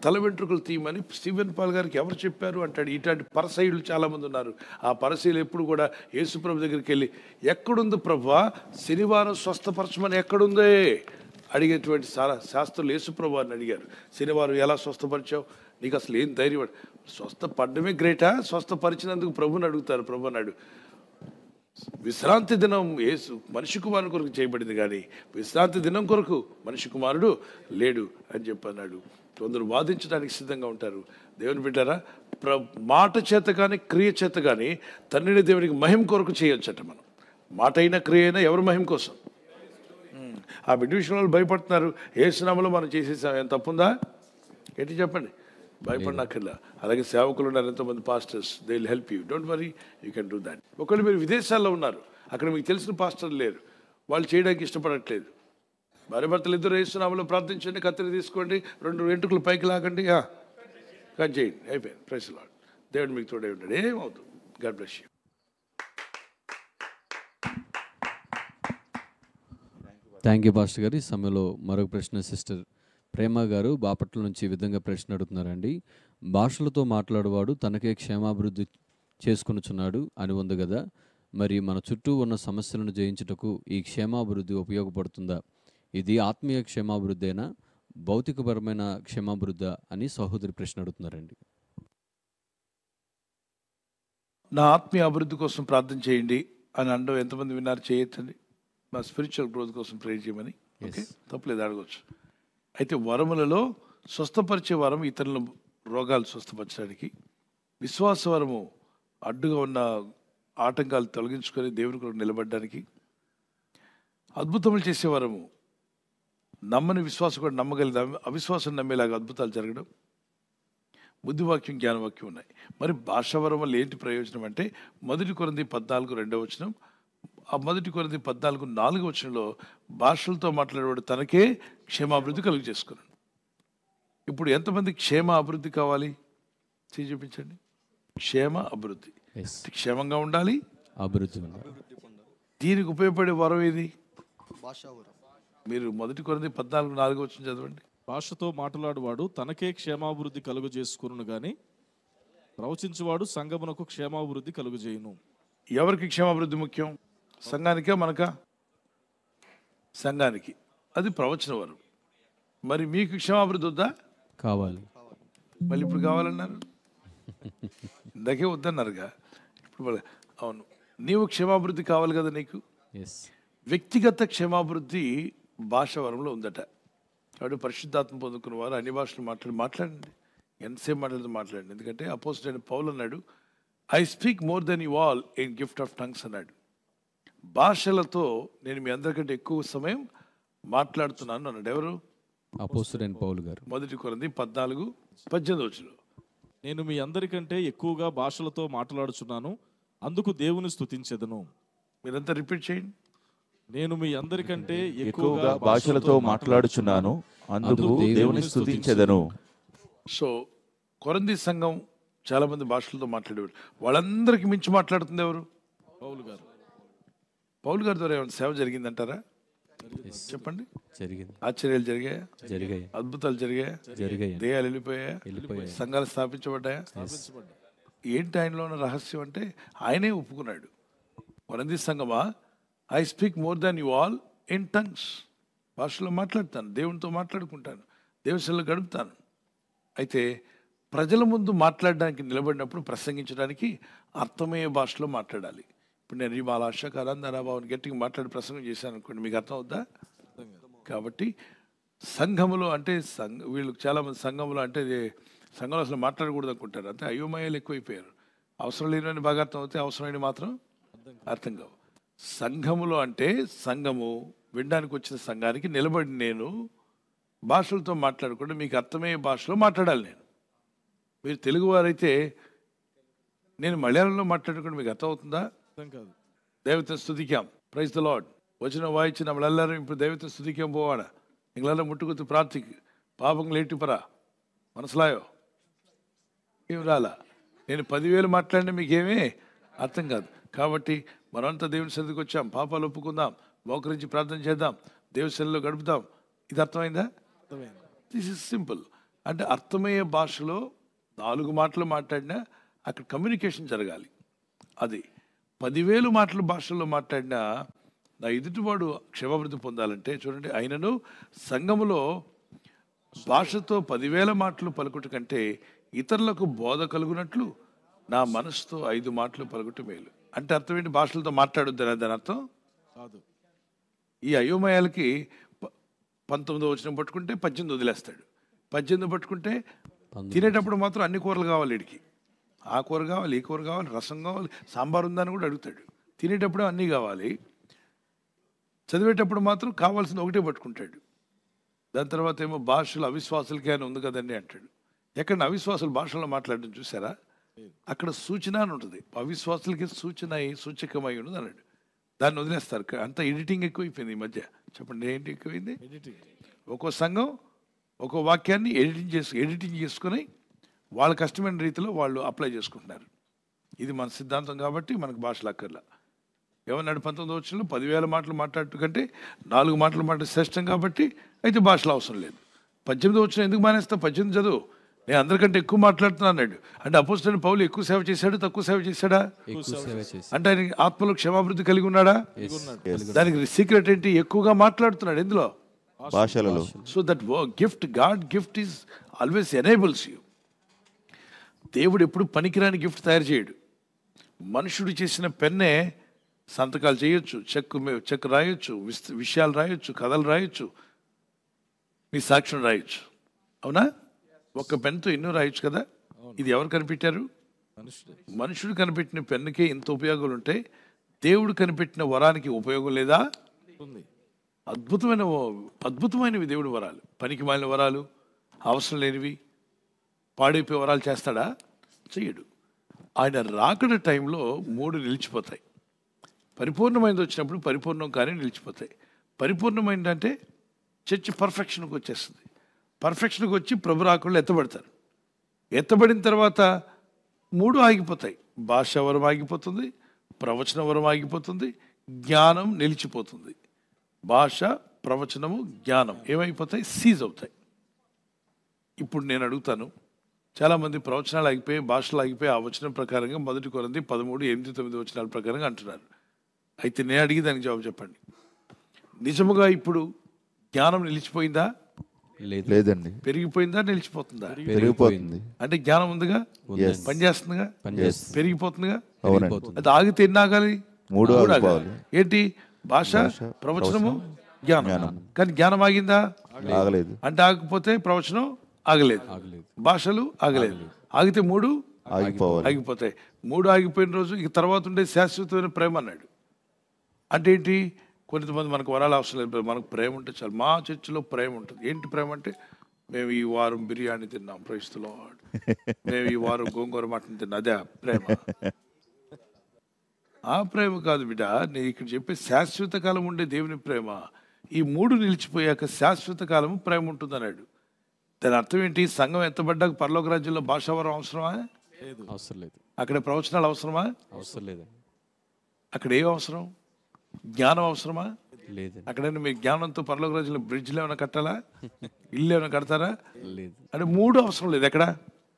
తల వెంట్రుకలు తీయమని స్టీవెన్ పాల్ గారికి ఎవరు చెప్పారు అంటాడు. ఇట్లాంటి పరసయులు చాలామంది ఉన్నారు. ఆ పరసయులు ఎప్పుడు కూడా యేసు ప్రభు దగ్గరికి వెళ్ళి ఎక్కడుంది ప్రభువా, శనివారం స్వస్థపరచమని ఎక్కడుందే అడిగేటువంటి శాస్త్రులు యేసు ప్రభు అని అడిగారు. శనివారం ఎలా స్వస్థపరిచావు, నీకు అసలు ఏం ధైర్యం? స్వస్థపడమే గ్రేటా, స్వస్థపరిచినందుకు ప్రభుని అడుగుతారు. ప్రభు అన్నాడు, విశ్రాంతి దినం యేసు మనిషి కుమారుడు కొరకు చేయబడింది, కానీ విశ్రాంతి దినం కొరకు మనిషి కుమారుడు లేడు అని చెప్పన్నాడు. కొందరు వాదించడానికి సిద్ధంగా ఉంటారు. దేవుని బిడ్డారా, మాట చేత కానీ క్రియ చేత కానీ తండ్రిని దేవునికి మహిమ కొరకు చేయొచ్చట. మనం మాట అయినా క్రియ అయినా ఎవరి మహిమ కోసం. ఆ బిడ్డ విషయంలో భయపడుతున్నారు. యేసు నామములో మనం చేసేసాం, ఏం తప్పుందా? ఏంటి చెప్పండి. భయపడినక్కర్లా. అలాగే సేవకులు ఉన్నారు ఎంతోమంది pastors, they will help you. Don't worry, you can do that. ఒకవేళ మీరు విదేశాల్లో ఉన్నారు, అక్కడ మీకు తెలిసిన పాస్టర్లు లేరు, వాళ్ళు చేయడానికి ఇష్టపడట్లేదు, భార్య భర్తలు ఇద్దరు యేసు నామములో ప్రార్థించండి, కత్తిరి తీసుకోండి, 2 వెంట్రుకలు పైకి లాగండి, కట్ చేయండి, అయిపోయింది. Praise the Lord. దేవుడు మీకు తోడే ఉంటాడు, ఏమవుతుంది. God bless you. Thank you pastor గారు. ఈ సమయంలో మరొక ప్రశ్న సిస్టర్ ప్రేమ గారు బాపట్ల నుంచి ఈ విధంగా ప్రశ్న అడుగుతున్నారండి. భాషలతో మాట్లాడేవాడు తనకే క్షేమాభివృద్ధి చేసుకొనుచున్నాడు అని ఉంది కదా, మరి మన చుట్టూ ఉన్న సమస్యలను జయించుటకు ఈ క్షేమాభివృద్ధి ఉపయోగపడుతుందా? ఇది ఆత్మీయ క్షేమాభివృద్ధేనా, భౌతికపరమైన క్షేమాభివృద్ధి అని సహోదరి ప్రశ్న అడుగుతున్నారండి. నా ఆత్మీయ అభివృద్ధి కోసం ప్రార్థన చేయండి అని అనడం ఎంతమంది విన్నారు? చేయొచ్చండి. మా స్పిరిచువల్ గ్రోత్ కోసం ప్రే చేయమని. ఓకే, తప్పలేదు, అడగవచ్చు. అయితే వరములలో స్వస్థపరిచే వరం ఇతరుల రోగాలు స్వస్థపరచడానికి, విశ్వాస వరము అడ్డుగా ఉన్న ఆటంకాలు తొలగించుకొని దేవుని కొరకు నిలబడడానికి, అద్భుతములు చేసే వరము నమ్మని విశ్వాసం కూడా నమ్మగలిగిన అవిశ్వాసం నమ్మేలాగా అద్భుతాలు జరగడం, బుద్ధివాక్యం జ్ఞానవాక్యం ఉన్నాయి. మరి భాషావరం వల్ల ఏంటి ప్రయోజనం అంటే 1 కొరింథీ 14:2 ఆ 1 కొరింథీ 14:4 భాషలతో మాట్లాడేవాడు తనకే క్షేమాభివృద్ధి కలుగు చేసుకున్నాడు. ఇప్పుడు ఎంతమంది క్షేమ అభివృద్ధి కావాలి? చూపించండి. క్షేమ అభివృద్ధి, క్షేమంగా ఉండాలి, అభివృద్ధి. దీనికి ఉపయోగపడే వరం ఏది? మీరు 1 కొరింథీ 14:4 చదవండి. భాషతో మాట్లాడువాడు తనకే క్షేమాభివృద్ధి కలుగు చేసుకును గాని ప్రవచించువాడు సంగమునకు క్షేమాభివృద్ధి కలుగు చేయును. ఎవరికి క్షేమాభివృద్ధి ముఖ్యం? సంఘానికా మనకా? సంఘానికి. అది ప్రవచన వరం. మరి మీకు క్షమాభివృద్ధి వద్దా? కావాలి. మళ్ళీ ఇప్పుడు కావాలన్నారు. ఇందాకే వద్దన్నారుగా. ఇప్పుడు అవును, నీవు క్షమాభివృద్ధి కావాలి కదా నీకు. ఎస్. వ్యక్తిగత క్షమాభివృద్ధి భాష వరంలో ఉందట. కాబట్టి పరిశుద్ధాత్మ పొందుకున్న వారు అన్ని భాషలు మాట్లాడండి. ఎంతసేపు మాట్లాడండి. ఎందుకంటే అపోజిట్ పౌలు అన్నాడు, I speak more than you all in gift of tongues అన్నాడు. భాషలతో నేను మీ అందరికంటే ఎక్కువ సమయం మాట్లాడుతున్నాను అన్నాడు. ఎవరు? అపోస్తలుడైన పౌలు గారు. 1 కొరింథీ 14:18. నేను మీ అందరికంటే ఎక్కువగా భాషలతో మాట్లాడుచున్నాను, అందుకు దేవుని స్తుతించెదను. మీరంతా రిపీట్ చేయండి. నేను మీ అందరికంటే ఎక్కువగా భాషలతో మాట్లాడుచున్నాను, అందుకు దేవుని స్తుతించెదను. సో కొరింథీ సంఘం చాలా మంది భాషలతో మాట్లాడేవారు. వాళ్ళందరికీ మించి మాట్లాడుతుంది ఎవరు? పౌలు గారు. పౌలు గారి ద్వారా ఏమైనా సేవ జరిగిందంటారా? చెప్పండి. జరిగింది. ఆశ్చర్యాలు జరిగాయా? జరిగాయి. అద్భుతాలు జరిగాయా? జరిగాయి. దేయాలు వెళ్ళిపోయాయా? వెళ్ళిపోయాయి. సంఘాలు స్థాపించబడ్డాయా? ఏంటి ఆయనలో ఉన్న రహస్యం అంటే ఆయనే ఒప్పుకున్నాడు. కొరింథీ సంఘమా, I speak more than you all in tongues. భాషలో మాట్లాడతాను, దేవునితో మాట్లాడుకుంటాను, దేవునిలో గడుపుతాను. అయితే ప్రజల ముందు మాట్లాడడానికి నిలబడినప్పుడు ప్రసంగించడానికి అర్థమయ్యే భాషలో మాట్లాడాలి. ఇప్పుడు నేను ఈ మాలాష కరందరాబాబుని గట్టిగా మాట్లాడి ప్రసంగం చేశాను అనుకోండి, మీకు అర్థం అవుద్దా? కాబట్టి సంఘములో అంటే వీళ్ళు చాలామంది సంఘములో అంటే సంఘంలో అసలు మాట్లాడకూడదు అనుకుంటారు. అంటే అయోమయాలు ఎక్కువైపోయారు. అవసరం లేనివని బాగా అర్థం అవుతాయి, అవసరమైన మాత్రం అర్థం కావు. సంఘములో అంటే సంఘము వినడానికి వచ్చిన సంఘానికి నిలబడి నేను భాషలతో మాట్లాడకుండా మీకు అర్థమయ్యే భాషలో మాట్లాడాలి. మీరు తెలుగువారైతే నేను మలయాళంలో మాట్లాడకుండా మీకు అర్థం అవుతుందా? కాదు. ദൈവത്തെ സ്തുതിക്കാം. Praise the Lord. വചനം വായിച്ച് നമ്മളെല്ലാവരും ഇപ്പോൾ ദൈവത്തെ സ്തുതിക്കാൻ പോവാണ്. നിങ്ങളെല്ലാം മുട്ടുകുത്തി പ്രാർത്ഥിക്കുക, പാപങ്ങൾ ഏറ്റുപറ. మనసులాయో ఏం రాలా. నేను 10,000 మాట్లాడినా మీకేమీ అర్థం కాదు. కాబట్టి మనంతా దేవుని సన్నిధికి వచ్చాం, పాపాలు ఒప్పుకుందాం, మోకరించి ప్రార్థన చేద్దాం, దేవుని సన్నిధిలో గడుపుదాం. ఇది అర్థమైందా? This is simple. అంటే అర్థమయ్యే భాషలో 4 మాటలు మాట్లాడినా అక్కడ కమ్యూనికేషన్ జరగాలి. అది 10,000 మాటలు భాషల్లో మాట్లాడినా నా ఎదుటివాడు క్షమాభివృద్ధి పొందాలంటే చూడండి, ఆయనను సంఘములో భాషతో 10,000 మాటలు పలుకుట కంటే ఇతరులకు బోధ కలుగునట్లు నా మనసుతో 5 మాటలు పలుకుట మేలు. అంటే అర్థం ఏంటి? భాషలతో మాట్లాడొద్దని దాని అర్థం కాదు. ఈ అయోమయాలకి 19వ వచనం పట్టుకుంటే 18 వదిలేస్తాడు, 18 పట్టుకుంటే తినేటప్పుడు మాత్రం అన్ని కూరలు కావాలి వీడికి. ఆ కూర కావాలి, ఈ కూర కావాలి, రసం కావాలి, సాంబార్ ఉందని కూడా అడుగుతాడు. తినేటప్పుడు అన్నీ కావాలి, చదివేటప్పుడు మాత్రం కావాల్సింది ఒకటే పట్టుకుంటాడు. దాని తర్వాత ఏమో భాషలు అవిశ్వాసులకే అని ఉంది కదండి అంటాడు. ఎక్కడ అవిశ్వాసులు భాషలో మాట్లాడడం చూసారా? అక్కడ సూచన అని ఉంటుంది. అవిశ్వాసులకి సూచన సూచకమై ఉన్నది అన్నాడు. దాన్ని వదిలేస్తారు. అంత ఎడిటింగ్ ఎక్కువైపోయింది ఈ మధ్య. చెప్పండి, ఏంటి ఎక్కువైంది? ఒక్కో సంఘం ఒక్కో వాక్యాన్ని ఎడిటింగ్ చేసుకొని వాళ్ళ కష్టమైన రీతిలో వాళ్ళు అప్లై చేసుకుంటున్నారు. ఇది మన సిద్ధాంతం కాబట్టి మనకు భాషలు అక్కర్లా. ఏమన్నాడు 19వ వచనంలో? 10,000 మాటలు మాట్లాడటం కంటే 4 మాటలు మాట్లాడే శ్రేష్టం కాబట్టి అయితే భాషలు అవసరం లేదు. 18వ వచనం ఎందుకు మానేస్తా? 18 చదువు. నేను అందరికంటే ఎక్కువ మాట్లాడుతున్నా అన్నాడు. అంటే అపోస్తలుడైన పౌలు ఎక్కువ సేవ చేశాడు, తక్కువ సేవ చేశాడా? అంటే ఆయన ఆత్మలో క్షమాభివృద్ధి కలిగి ఉన్నాడా? దానికి సీక్రెట్ ఏంటి? ఎక్కువగా మాట్లాడుతున్నాడు. ఎందులో? భాషలలో. So that gift, God gift is always enables you. దేవుడు ఎప్పుడు పనికిరాని గిఫ్ట్ తయారు చేయడు. మనుషుడు చేసిన పెన్నే సంతకాలు చేయొచ్చు, చెక్ రాయొచ్చు, విషయాలు రాయొచ్చు, కథలు రాయొచ్చు, మీ సాక్ష్యం రాయొచ్చు. అవునా? ఒక్క పెన్తో ఎన్నో రాయొచ్చు కదా. ఇది ఎవరు కనిపెట్టారు? మనుషుడు కనిపెట్టిన పెన్నుకే ఇంత ఉపయోగాలు ఉంటాయి. దేవుడు కనిపెట్టిన వరానికి ఉపయోగం లేదా? అద్భుతమైనవి దేవుడి వరాలు. పనికి మాలిన వరాలు, అవసరం లేనివి, పాడైపోయే వరాలు చేస్తాడా? చెయ్యడు. ఆయన రాకడ టైంలో 3 నిలిచిపోతాయి. పరిపూర్ణమైనది వచ్చినప్పుడు పరిపూర్ణం కానీ నిలిచిపోతాయి. పరిపూర్ణమైనది అంటే చర్చ్ పర్ఫెక్షన్కి వచ్చేస్తుంది. పర్ఫెక్షన్కి వచ్చి ప్రభు రాకడలో ఎత్తబడతారు. ఎత్తబడిన తర్వాత 3 ఆగిపోతాయి. భాష వరం ఆగిపోతుంది, ప్రవచన వరం ఆగిపోతుంది, జ్ఞానం నిలిచిపోతుంది. భాష, ప్రవచనము, జ్ఞానం ఏమైపోతాయి? సీజ్ అవుతాయి. ఇప్పుడు నేను అడుగుతాను, చాలామంది ప్రవచనాలు ఆగిపోయి, భాషలు ఆగిపోయి ఆ వచనం ప్రకారంగా 1 కొరింథీ 13:8-9 వచనాల ప్రకారంగా అంటున్నారు. అయితే నేను అడిగి దానికి జవాబు చెప్పండి. నిజముగా ఇప్పుడు జ్ఞానం నిలిచిపోయిందా? లేదండి, పెరిగిపోయిందా? నిలిచిపోతుందా? పెరిగిపోతుంది. అంటే జ్ఞానం ఉందిగా, Yes. పనిచేస్తుందిగా, పనిచేస్తుంది. పెరిగిపోతుందిగా. అవునండి, అది ఆగితే ఎన్ని ఆగాలి? 3 మూడు ఆగిపోవాలి. ఆగాలి. ఏంటి? భాష, ప్రవచనము, జ్ఞానం. కానీ జ్ఞానం ఆగిందా? ఆగలేదు, అంటే ఆగిపోతే ప్రవచనం ఆగలేదు, ఆగలేదు. భాషలు ఆగలేదు. ఆగితే 3 ఆగిపోవాలి. ఆగిపోతాయి. 3 ఆగిపోయిన రోజు ఇక తర్వాత ఉండే శాశ్వతమైన ప్రేమ అన్నాడు. అంటే ఏంటి? కొంతమంది మనకు వరాలు అవసరం లేదు, మనకు ప్రేమ ఉంటే చాలు. మా చర్చిలో ప్రేమ ఉంటుంది. ఏంటి ప్రేమ అంటే, మేము ఈ వారం బిర్యానీ తిన్నాం, ప్రైజ్ ది లార్డ్. మేము ఈ వారం గోంగూర మటన్ తిన్నాం, అదే ప్రేమ. ఆ ప్రేమ కాదు బిడ్డ, నేను ఇక్కడ చెప్పే శాశ్వత కాలం ఉండే దేవుని ప్రేమ. ఈ 3 నిలిచిపోయాక శాశ్వత కాలము ప్రేమ ఉంటుంది అన్నాడు. దాని అర్థం ఏంటి? సంఘం ఎత్తబడ్డాక పరలోక రాజ్యంలో భాషావరం అవసరమా? అవసరం లేదు. అక్కడ ప్రవచనాలు అవసరమా? అవసరం లేదండి. అక్కడ ఏం అవసరం? జ్ఞానం అవసరమా? లేదండి. అక్కడైనా మీ జ్ఞానంతో పరలోక రాజ్యంలో బ్రిడ్జ్లు ఏమైనా కట్టాలా? ఇల్లు ఏమైనా కడతారా? లేదు. అంటే 3 అవసరం లేదు. ఎక్కడ?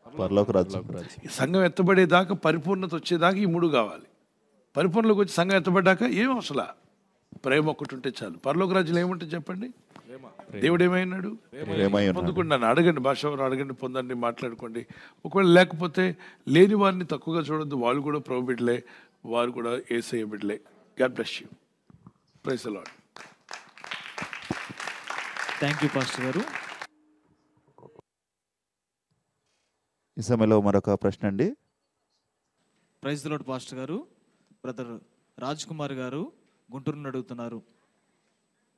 పరలోక రాజ్యం. ఈ సంఘం ఎత్తబడేదాకా, పరిపూర్ణత వచ్చేదాకా ఈ 3 కావాలి. పరిపూర్ణలోకి వచ్చి సంఘం ఎత్తబడ్డాక ఏం అవసరం? ప్రేమ ఒకటి ఉంటే చాలు. పరలోక రాజ్యంలో ఏముంటుంది చెప్పండి? దేవుడు ఏమైనాడు? ప్రేమై ఉన్నాడు. పొందుకున్నాను. అడగండి, భాష అడగండి, పొందండి, మాట్లాడుకోండి. ఒకవేళ లేకపోతే లేని వారిని తక్కువగా చూడొద్దు. వాళ్ళు కూడా ప్రభు బిడ్డలే, వారు కూడా యేసయ్య బిడ్డలే. God bless you. Praise the Lord. Thank you pastor గారు. ఈ సమయంలో మరొక ప్రశ్న అండి. ప్రైజ్ ది లార్డ్ పాస్టర్ గారు. బ్రదర్ రాజ్ కుమార్ గారు గుంటూరు నుండి అడుగుతున్నారు,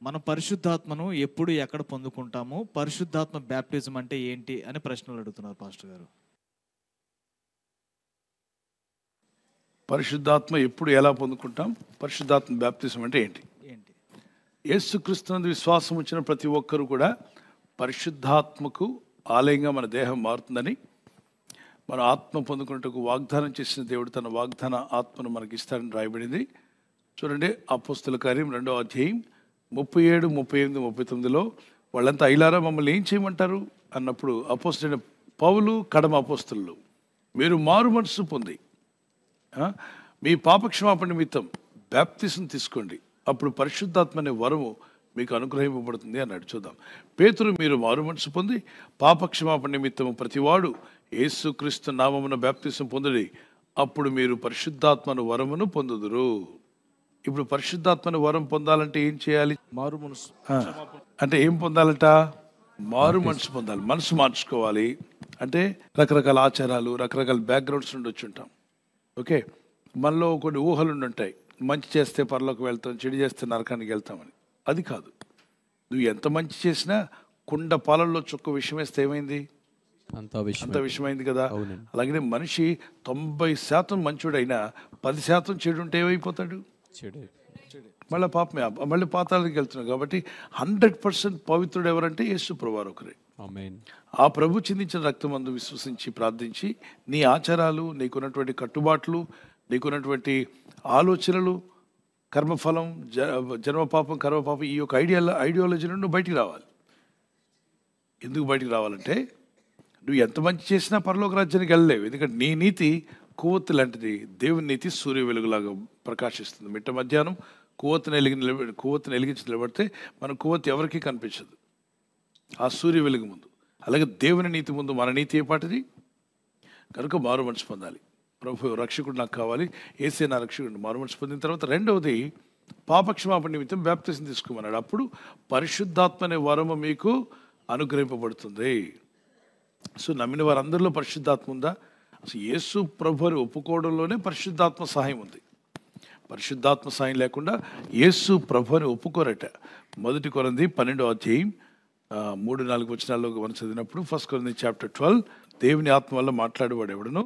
మనం పరిశుద్ధాత్మను ఎప్పుడు ఎక్కడ పొందుకుంటాము? పరిశుద్ధాత్మ బ్యాప్టిజం అంటే ఏంటి అని ప్రశ్నలు అడుగుతున్నారు పాస్టర్ గారు. పరిశుద్ధాత్మ ఎప్పుడు ఎలా పొందుకుంటాం? పరిశుద్ధాత్మ బ్యాప్తిజం అంటే ఏంటి? యేసుక్రీస్తునందు విశ్వాసం వచ్చిన ప్రతి ఒక్కరు కూడా పరిశుద్ధాత్మకు ఆలయంగా మన దేహం మారుతుందని, మన ఆత్మ పొందుకున్నట్టుకు వాగ్దానం చేసిన దేవుడు తన వాగ్దాన ఆత్మను మనకి ఇస్తాడని రాయబడింది. చూడండి, అపోస్తుల కార్యం 2వ అధ్యాయం 37, 38, 39లో వాళ్ళంతా అయిలారా మమ్మల్ని ఏం చేయమంటారు అన్నప్పుడు అపోస్తులైన పౌలు కడమ అపోస్తులు, మీరు మారు మనసు పొంది మీ పాపక్షమాపణ నిమిత్తం బ్యాప్తిసం తీసుకోండి, అప్పుడు పరిశుద్ధాత్మ అనే వరము మీకు అనుగ్రహింపబడుతుంది అన్నాడు. చూద్దాం. పేతురు, మీరు మారు మనసు పొంది పాపక్షమాపణ నిమిత్తము ప్రతివాడు యేసుక్రీస్తు నామమున బ్యాప్తిసం పొందుడి, అప్పుడు మీరు పరిశుద్ధాత్మను వరమును పొందుదురు. ఇప్పుడు పరిశుద్ధాత్మను వరం పొందాలంటే ఏం చేయాలి? మారు మనసు. అంటే ఏం పొందాలట? మారు మనసు పొందాలి. మనసు మార్చుకోవాలి. అంటే రకరకాల ఆచారాలు, రకరకాల బ్యాక్గ్రౌండ్స్ నుండి వచ్చి ఉంటాం. ఓకే, మనలో కొన్ని ఊహలు ఉండి ఉంటాయి. మంచి చేస్తే పరలోకి వెళ్తాం, చెడు చేస్తే నరకానికి వెళ్తామని. అది కాదు. నువ్వు ఎంత మంచి చేసినా కుండ పాలల్లో చుక్క విషం వేస్తే ఏమైంది? అంత విషయం అంత విషమైంది కదా. అవునండి. అలాగనే మనిషి 90% మంచోడైనా 10% చెడు ఉంటే ఏమైపోతాడు? చెడు. మళ్ళీ పాపమే, మళ్ళీ పాతాళానికి వెళ్తున్నాడు. కాబట్టి 100% పవిత్రుడు ఎవరంటే యేసు ప్రభువారు ఒకరే. ఆమేన్. ఆ ప్రభు చిందించిన రక్తమందు విశ్వసించి ప్రార్థించి నీ ఆచారాలు, నీకున్నటువంటి కట్టుబాట్లు, నీకున్నటువంటి ఆలోచనలు, కర్మఫలం, జన్మపాపం, కర్మపాపం, ఈ యొక్క ఐడియాలజీ నుండి నువ్వు బయటికి రావాలి. ఎందుకు బయటికి రావాలంటే నువ్వు ఎంత మంచి చేసినా పరలోక రాజ్యానికి వెళ్ళలేవు. ఎందుకంటే నీ నీతి కొవ్వొత్తి లాంటిది. దేవుని నీతి సూర్య వెలుగులాగా ప్రకాశిస్తుంది. మిట్ట మధ్యాహ్నం కొవ్వొత్తిని వెలిగించి నిలబడితే మన కొవ్వొత్తి ఎవరికీ కనిపించదు ఆ సూర్య వెలుగు ముందు. అలాగే దేవుని నీతి ముందు మన నీతి ఏ పాటిది? కనుక మారు మనసు పొందాలి. ప్రభు రక్షకుడు నాకు కావాలి, యేసే నా రక్షకుడు. మారు మనసు పొందిన తర్వాత రెండవది పాపక్షమాపణ నిమిత్తం బ్యాప్తిసం తీసుకోమన్నాడు. అప్పుడు పరిశుద్ధాత్మ అనే వరము మీకు అనుగ్రహింపబడుతుంది. సో నమ్మిన వారందరిలో పరిశుద్ధాత్మ ఉందా? అసలు యేసు ప్రభుని ఒప్పుకోవడంలోనే పరిశుద్ధాత్మ సహాయం ఉంది. పరిశుద్ధాత్మ సహాయం లేకుండా యేసు ప్రభుని ఒప్పుకోరట. 1 కొరింథీ 12వ అధ్యాయం 3-4 వచనాల్లో మనం చదివినప్పుడు, 1 కొరింథీ చాప్టర్ 12, దేవుని ఆత్మ వల్ల మాట్లాడేవాడు ఎవడను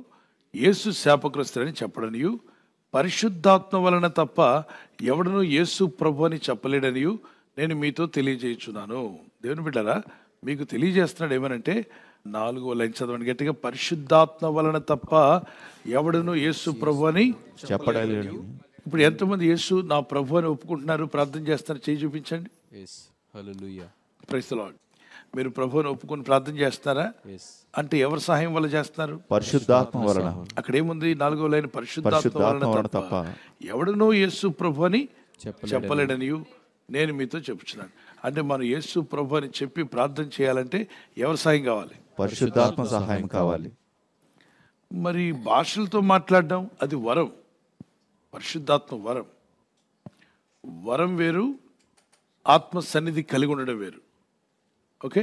యేసు శాపగ్రస్తుడని చెప్పడనియు, పరిశుద్ధాత్మ వలన తప్ప ఎవడను యేసు ప్రభు అని చెప్పలేడనియు నేను మీతో తెలియజేయుచున్నాను. దేవుని బిడ్డలారా, మీకు తెలియజేస్తున్నాడు ఏమనంటే, 4వ లైన్ చదవండి గట్టిగా. పరిశుద్ధాత్మ వలన తప్ప ఎవడను యేసు ప్రభు అని చెప్పలేదు. ఇప్పుడు ఎంతమంది యేసు నా ప్రభు అని ఒప్పుకుంటున్నారు, ప్రార్థన చేస్తారు? చేయి చూపించండి. Yes. Hallelujah. Praise the Lord. మీరు ప్రభువుని ఒప్పుకొని ప్రార్థన చేస్తారా? ఎస్ అంటే ఎవరి సహాయం వల్ల చేస్తున్నారు? పరిశుద్ధాత్మ వలన. అక్కడ ఏముంది? 4వ లైన్ పరిశుద్ధాత్మ పరిశుద్ధాత్మ వలన వలన తప్ప తప్ప ఎవడనో యేసు ప్రభు అని చెప్పలేడని. చెప్పలేడని నేను మీతో చెప్పుచున్నాను. అంటే మనం యేసు ప్రభు అని చెప్పి ప్రార్థన చేయాలంటే ఎవరి సహాయం కావాలి? పరిశుద్ధాత్మ సహాయం కావాలి. మరి భాషలతో మాట్లాడడం అది వరం, పరిశుద్ధాత్మ వరం. వరం వేరు, ఆత్మ సన్నిధి కలిగి ఉండడం వేరు. ఓకే,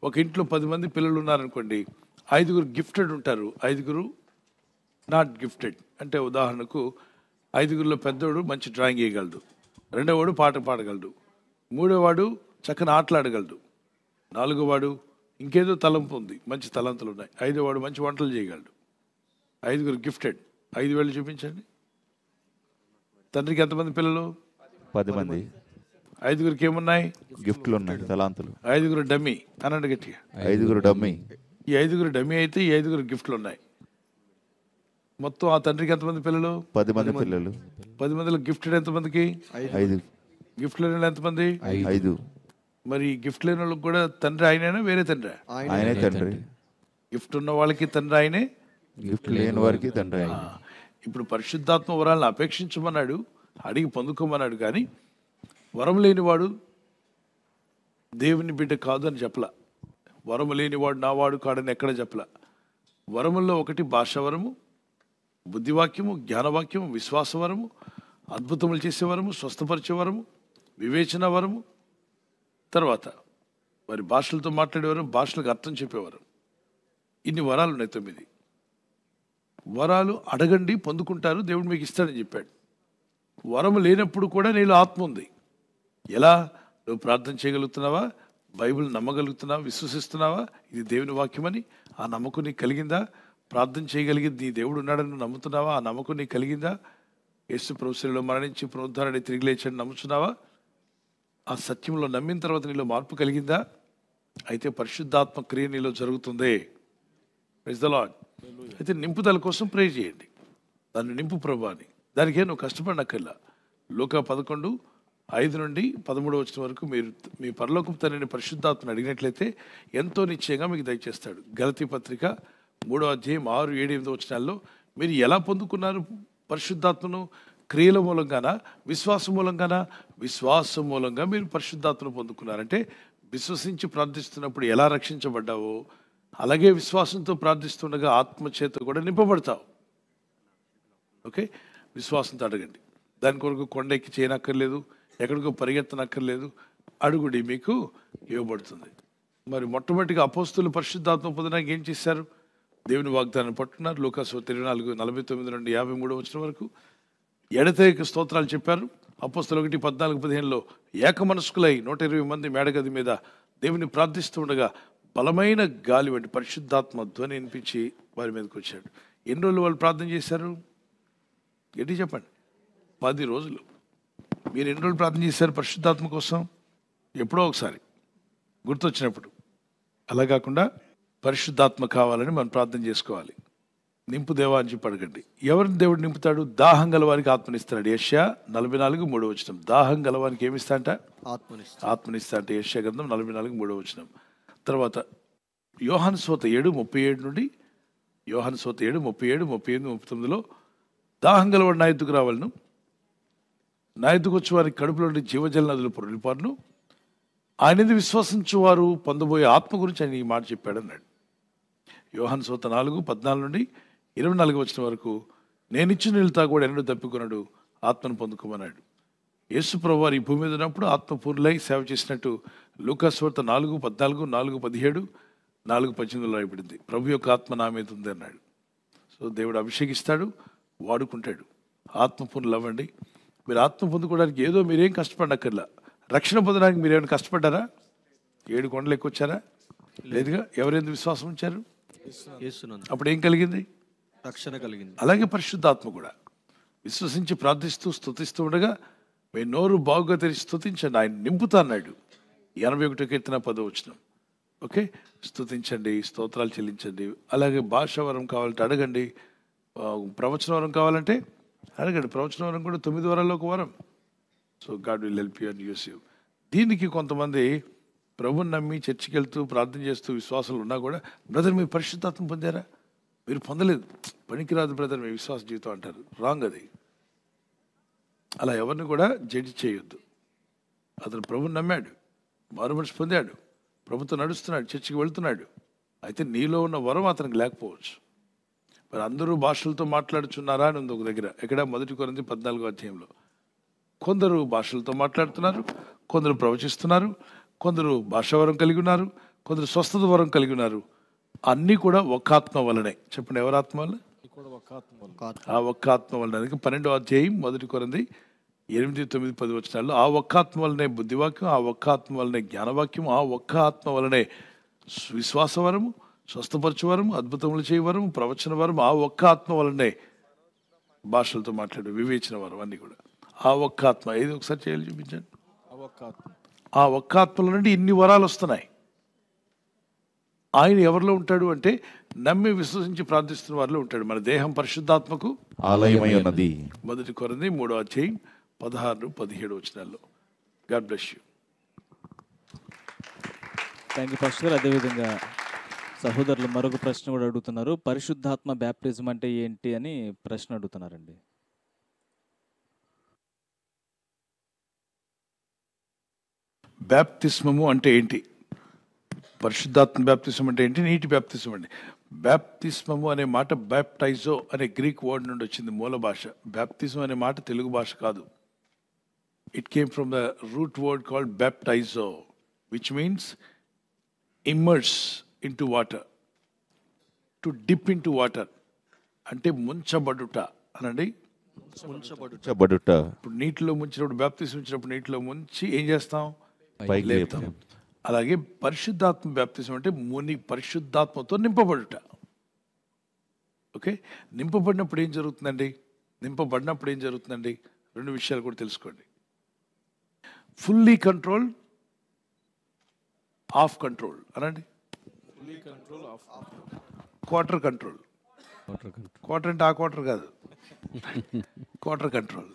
ఒక ఇంట్లో 10 మంది పిల్లలు ఉన్నారనుకోండి, 5గురు గిఫ్టెడ్ ఉంటారు, 5గురు నాట్ గిఫ్టెడ్. అంటే ఉదాహరణకు 5గురిలో పెద్దోడు మంచి డ్రాయింగ్ వేయగలడు, రెండోవాడు పాట పాడగలడు, మూడోవాడు చక్కని ఆటలాడగలడు, 4గోవాడు ఇంకేదో తలంపు ఉంది, మంచి తలంతులు ఉన్నాయి, 5వాడు మంచి వంటలు చేయగలడు. 5గురు గిఫ్టెడ్. 5 వేళ్ళు చూపించండి. తండ్రికి ఎంతమంది పిల్లలు? 10 మంది. 5గురికి ఏమున్నాయి? గిఫ్ట్లు ఉన్నాయి, తలాంతులు. 5గురు డమ్మీ అనండి గట్టిగా. 5గురు డమ్మీ. ఈ 5గురు డమ్మీ అయితే ఈ 5గురు గిఫ్ట్లు ఉన్నాయి. మొత్తం ఆ తండ్రికి ఎంతమంది పిల్లలు? 10 మంది పిల్లలు. 10 మందిలో గిఫ్టెడ్ ఎంతమందికి? 5. గిఫ్ట్ లేని వాళ్ళు ఎంతమంది? 5. మరి గిఫ్ట్ లేని వాళ్ళకి కూడా తండ్రి ఆయనేనా వేరే తండ్రి? ఆయనే తండ్రి. గిఫ్ట్ ఉన్న వాళ్ళకి తండ్రి ఆయనే, గిఫ్ట్ లేని వారికి తండ్రి ఆయన. ఇప్పుడు పరిశుద్ధాత్మ వరాలను అపేక్షించమన్నాడు, అడిగి పొందుకోమన్నాడు. కానీ వరం లేనివాడు దేవుని బిడ్డ కాదు అని చెప్పలా. వరము లేనివాడు నా వాడు కాడని ఎక్కడ చెప్పలా. వరముల్లో ఒకటి భాషావరము, బుద్ధివాక్యము, జ్ఞానవాక్యము, విశ్వాసవరము, అద్భుతములు చేసేవరము, స్వస్థపరిచే వరము, వివేచన వరము, తర్వాత మరి భాషలతో మాట్లాడేవారు, భాషలకు అర్థం చెప్పేవారు. ఇన్ని వరాలు ఉన్నాయి. 9 వరాలు. అడగండి పొందుకుంటారు, దేవుడు మీకు ఇస్తాడని చెప్పాడు. వరము లేనప్పుడు కూడా నీలో ఆత్మ ఉంది. ఎలా? నువ్వు ప్రార్థన చేయగలుగుతున్నావా? బైబిల్ నమ్మగలుగుతున్నావా? విశ్వసిస్తున్నావా ఇది దేవుని వాక్యమని? ఆ నమ్మకం నీకు కలిగిందా? ప్రార్థన చేయగలిగింది నీ దేవుడు ఉన్నాడని నువ్వు నమ్ముతున్నావా? ఆ నమ్మకం నీకు కలిగిందా? యేసు ప్రభువులో మరణించి పునరుద్ధరణి తిరిగి లేచని నమ్ముతున్నావా? ఆ సత్యంలో నమ్మిన తర్వాత నీలో మార్పు కలిగిందా? అయితే పరిశుద్ధాత్మ క్రియ నీలో జరుగుతుంది. Praise the Lord. అయితే నింపుదల కోసం ప్రే చేయండి. దాన్ని నింపు ప్రభు అని. దానికే నువ్వు కష్టపడినక్కర్లా. లూకా 11:5 నుండి 13 వరకు మీరు మీ పరలోకపు తండ్రిని పరిశుద్ధాత్మను అడిగినట్లయితే ఎంతో నిశ్చయంగా మీకు దయచేస్తాడు. గలతీ పత్రిక 3వ అధ్యాయం 6, 7, 8 వచనాల్లో మీరు ఎలా పొందుకున్నారు పరిశుద్ధాత్మను? క్రియల మూలంగానా, విశ్వాసం మూలంగానా? విశ్వాసం మూలంగా మీరు పరిశుద్ధాత్మను పొందుకున్నారంటే విశ్వసించి ప్రార్థిస్తున్నప్పుడు ఎలా రక్షించబడ్డావో అలాగే విశ్వాసంతో ప్రార్థిస్తుండగా ఆత్మచేత కూడా నింపబడతావు. ఓకే, విశ్వాసంతో అడగండి. దాని కొరకు కొండెక్కి చేయనక్కర్లేదు, ఎక్కడికో పరిగెత్తనక్కర్లేదు. అడుగుడి మీకు ఇవ్వబడుతుంది. మరి మొట్టమొదటిగా అపోస్తులు పరిశుద్ధాత్మ పొందడానికి ఏం చేశారు? దేవుని వాగ్దానం పట్టుకున్నారు. లూకాసు 24:49 నుండి 53 వరకు ఎడతెగక స్తోత్రాలు చెప్పారు. అపోస్తులు 1:14-15లో ఏక మనస్కులై 120 మంది మేడగది మీద దేవుని ప్రార్థిస్తూ ఉండగా బలమైన గాలి వంటి పరిశుద్ధాత్మ ధ్వని వినిపించి వారి మీదకి వచ్చాడు. ఎన్ని రోజులు వాళ్ళు ప్రార్థన చేశారు? ఏంటి చెప్పండి? 10 రోజులు. మీరు ఎన్ని రోజులు ప్రార్థన చేశారు పరిశుద్ధాత్మ కోసం? ఎప్పుడో ఒకసారి గుర్తొచ్చినప్పుడు. అలా కాకుండా పరిశుద్ధాత్మ కావాలని మనం ప్రార్థన చేసుకోవాలి. నింపు దేవా అని చెప్పి అడగండి. ఎవరిని దేవుడు నింపుతాడు? దాహం గలవానికి ఆత్మనిస్తాడు. యెషయా 44:3 దాహం గలవానికి ఏమిస్తాంట? ఆత్మనిస్తాంట. యెషయా గ్రంథం 44:3. తర్వాత యోహాను సువార్త 7:37 నుండి యోహాను సువార్త 7:37, 38, 39లో దాహం గలవాడు నా ఎద్దుకు రావాలను, నా ఎద్దుకు వచ్చి వారికి కడుపులో నుండి జీవజల నదులు పొరలిపారును, ఆయన ఎందుకు విశ్వసించువారు పొందబోయే ఆత్మ గురించి ఆయన ఈ మాట చెప్పాడు అన్నాడు. యోహాను సువార్త 4:14 నుండి 24 వరకు నేను ఇచ్చిన నీళ్ళు తాగువాడు ఎన్నడూ తప్పికొనడు, ఆత్మను పొందుకోమన్నాడు. యేసు ప్రభువారు ఈ భూమి మీద ఉన్నప్పుడు ఆత్మ పూర్ణులై సేవ చేసినట్టు లూకా సువార్త 4:14, 4:17, 4:18 రాయబడింది. ప్రభు యొక్క ఆత్మ నా మీద ఉంది అన్నాడు. సో దేవుడు అభిషేకిస్తాడు, వాడుకుంటాడు. ఆత్మ పూర్ణులు అవ్వండి. మీరు ఆత్మ పొందుకోవడానికి ఏదో మీరేం కష్టపడక్కర్లా. రక్షణ పొందడానికి మీరు ఏమైనా కష్టపడ్డారా? 7 కొండలు ఎక్కువచ్చారా? లేదుగా. ఎవరెందుకు విశ్వాసం ఉంచారు? అప్పుడు ఏం కలిగింది? రక్షణ కలిగింది. అలాగే పరిశుద్ధాత్మ కూడా విశ్వసించి ప్రార్థిస్తూ స్తుతిస్తూ ఉండగా మీ నోరు బాగుగా తెరిచి స్తుతించండి, ఆయన నింపుతా అన్నాడు. 81 కీర్తన 10 ఓకే, స్తుతించండి, స్తోత్రాలు చెల్లించండి. అలాగే భాషా వరం కావాలంటే అడగండి. ప్రవచన వరం కావాలంటే అడగండి. ప్రవచన వరం కూడా 9 వరాల్లో ఒక వరం. So God will help you and use you. దీనికి కొంతమంది ప్రభుని నమ్మి చర్చికి వెళ్తూ ప్రార్థన చేస్తూ విశ్వాసాలు ఉన్నా కూడా బ్రదర్ మీరు పరిశుద్ధాత్మ పొందారా, మీరు పొందలేదు, పనికిరాదు బ్రదర్ మీ విశ్వాస జీవితం అంటారు. రాంగ్ అది. అలా ఎవరిని కూడా జడ్జి చేయొద్దు. అతను ప్రభుని నమ్మాడు, మారు మనసు పొందాడు, ప్రభుతో నడుస్తున్నాడు, చర్చికి వెళ్తున్నాడు. అయితే నీలో ఉన్న వరం అతనికి లేకపోవచ్చు. మరి అందరూ భాషలతో మాట్లాడుచున్నారా అని ఉంది ఒక దగ్గర. ఎక్కడ? 1 కొరింథీ 14వ అధ్యాయంలో. కొందరు భాషలతో మాట్లాడుతున్నారు, కొందరు ప్రవచిస్తున్నారు, కొందరు భాషా వరం కలిగి ఉన్నారు, కొందరు స్వస్థత వరం కలిగి ఉన్నారు. అన్నీ కూడా ఒక్క ఆత్మ వలనే. చెప్పండి, ఎవరి ఆత్మ వల్ల? ఆ ఒక్క ఆత్మ వలన. అందుకే 12వ అధ్యాయం 1 కొరింథీ 8, 9, 10 వచనాల్లో ఆ ఒక్క ఆత్మ వలనే బుద్ధివాక్యం, ఆ ఒక్క ఆత్మ వలనే జ్ఞానవాక్యం, ఆ ఒక్క ఆత్మ వలనే విశ్వాస వరము, స్వస్థపరచు వరము, అద్భుతములు చేయ వరము, ప్రవచన వరము, ఆ ఒక్క ఆత్మ వలనే భాషలతో మాట్లాడు వివేచన వరం, అన్నీ కూడా ఆ ఒక్క ఆత్మ. ఏది ఒకసారి చేయాలి చూపించండి. ఆ ఒక్క ఆత్మల నుండి ఇన్ని వరాలు వస్తున్నాయి. ఆయన ఎవరిలో ఉంటాడు అంటే నమ్మి విశ్వసించి ప్రార్థిస్తున్న వారిలో ఉంటాడు. మన దేహం పరిశుద్ధాత్మకు ఆలయమై ఉన్నది. 1 కొరింథీ 3వ అధ్యాయం 16, 17 వచనాల్లో. God bless you. Thank you pastor గారు. అదేవిధంగా సహోదరులు మరొక ప్రశ్న కూడా అడుగుతున్నారు. పరిశుద్ధాత్మ బ్యాప్టిజం అంటే ఏంటి అని ప్రశ్న అడుగుతున్నారండి. బ్యాప్తిస్మము అంటే ఏంటి? పరిశుద్ధాత్మ బ్యాప్తిస్మం అంటే ఏంటి? నీటి బ్యాప్తిస్మం అండి. బ్యాప్తిస్మము అనే మాట బ్యాప్టైజో అనే గ్రీక్ వర్డ్ నుండి వచ్చింది, మూల భాష. బ్యాప్తిజం అనే మాట తెలుగు భాష కాదు. It came from the root word called baptizo, which means immerse into water, to dip into water అంటే ముంచబడుట అనండి. ఉంచబడుట. ఇప్పుడు నీటిలో ముంచినప్పుడు, బ్యాప్తిజం ఇచ్చినప్పుడు నీటిలో ముంచి ఏం చేస్తాం? పైకి లేపుతాం. అలాగే పరిశుద్ధాత్మ బ్యాప్తిజం అంటే పరిశుద్ధాత్మతో నింపబడుట. ఓకే, నింపబడినప్పుడు ఏం జరుగుతుందండి? నింపబడినప్పుడు ఏం జరుగుతుందండి? 2 విషయాలు కూడా తెలుసుకోండి. ఫుల్లీ కంట్రోల్, ఆఫ్ కంట్రోల్ అనండి. Quarter control. క్వార్టర్ అంటే ఆ క్వార్టర్ కాదు, క్వార్టర్ కంట్రోల్.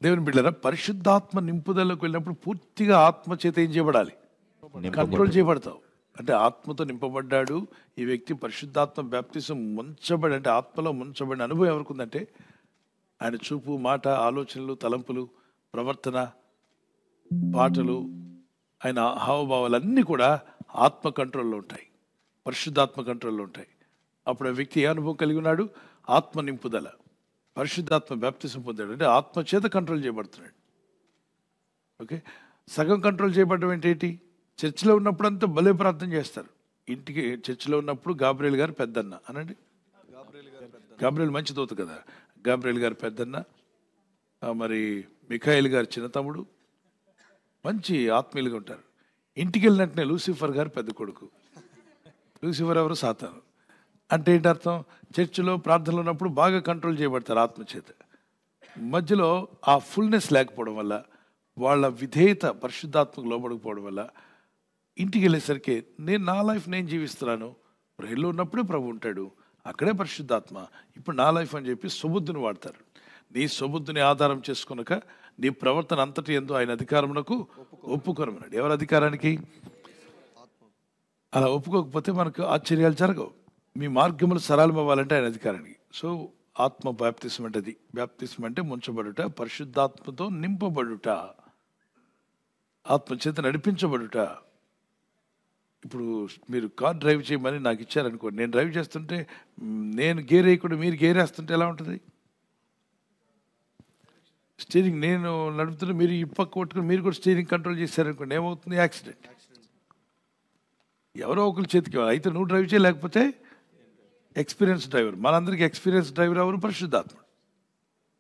దేవుని బిడ్డలారా, పరిశుద్ధాత్మ నింపుదలకు వెళ్ళినప్పుడు పూర్తిగా ఆత్మ చేత ఏం చేయబడాలి? కంట్రోల్ చేయబడతావు. అంటే ఆత్మతో నింపబడ్డాడు ఈ వ్యక్తి. పరిశుద్ధాత్మ బ్యాప్తిజం ముంచబడి అంటే ఆత్మలో ముంచబడిన అనుభవం ఎవరికి ఉందంటే ఆయన చూపు, మాట, ఆలోచనలు, తలంపులు, ప్రవర్తన, పాటలు, ఆయన హావభావాలన్నీ కూడా ఆత్మ కంట్రోల్లో ఉంటాయి, పరిశుద్ధాత్మ కంట్రోల్లో ఉంటాయి. అప్పుడు ఆ వ్యక్తి ఏ అనుభవం కలిగి ఉన్నాడు? ఆత్మ నింపుదల, పరిశుద్ధాత్మ బ్యాప్తిజం పొందాడు. అంటే ఆత్మ చేత కంట్రోల్ చేయబడుతున్నాడు. ఓకే, సగం కంట్రోల్ చేయబడడం ఏంటి? చర్చిలో ఉన్నప్పుడు అంతా భలే ప్రార్థన చేస్తారు. ఇంటికి చర్చిలో ఉన్నప్పుడు గాబ్రియల్ గారు పెద్దన్న అనండి. గాబ్రియల్ మంచి దూత కదా. గాబ్రియల్ గారు పెద్దన్న, మరి మిఖాయిల్ గారు చిన్న తమ్ముడు, మంచి ఆత్మీయులుగా ఉంటారు. ఇంటికి వెళ్ళినట్టునే లూసిఫర్ గారు పెద్ద కొడుకు. లూసిఫర్ ఎవరు? సాతాను. అంటే ఏంటి అర్థం? చర్చిలో ప్రార్థనలు ఉన్నప్పుడు బాగా కంట్రోల్ చేయబడతారు ఆత్మచేత. మధ్యలో ఆ ఫుల్నెస్ లేకపోవడం వల్ల, వాళ్ళ విధేయత పరిశుద్ధాత్మకు లోబడకపోవడం వల్ల ఇంటికి వెళ్ళేసరికి నా లైఫ్ నేను జీవిస్తున్నాను, ప్రేయర్లో ఉన్నప్పుడే ప్రభు ఉంటాడు, అక్కడే పరిశుద్ధాత్మ, ఇప్పుడు నా లైఫ్ అని చెప్పి సుబుద్ధిని వాడతారు. నీ సుబుద్ధిని ఆధారం చేసుకునక నీ ప్రవర్తన అంతటి యందు ఆయన అధికారమునకు ఒప్పుకొనమన్నాడు. ఎవరి అధికారానికి? అలా ఒప్పుకోకపోతే మనకు ఆశ్చర్యాలు జరగవు. మీ మార్గములు సరళం అవ్వాలంటే ఆయన అధికారానికి. సో ఆత్మ బ్యాప్తిసం అంటే అది. బ్యాప్తిసం అంటే ముంచబడుట, పరిశుద్ధాత్మతో నింపబడుట, ఆత్మ చేత నడిపించబడుట. ఇప్పుడు మీరు కార్ డ్రైవ్ చేయమని నాకు ఇచ్చారనుకోండి, నేను డ్రైవ్ చేస్తుంటే నేను గేర్ వేయకుండా మీరు గేర్ వేస్తుంటే ఎలా ఉంటుంది? స్టీరింగ్ నేను నడుపుతుంటే మీరు ఈ పక్క కొట్టుకుని మీరు కూడా స్టీరింగ్ కంట్రోల్ చేశారనుకోండి, ఏమవుతుంది? యాక్సిడెంట్. ఎవరో ఒకరి చేతికి. అయితే నువ్వు డ్రైవ్ చేయలేకపోతే ఎక్స్పీరియన్స్ డ్రైవర్. మనందరికీ ఎక్స్పీరియన్స్ డ్రైవర్ ఎవరు? పరిశుద్ధాత్మ.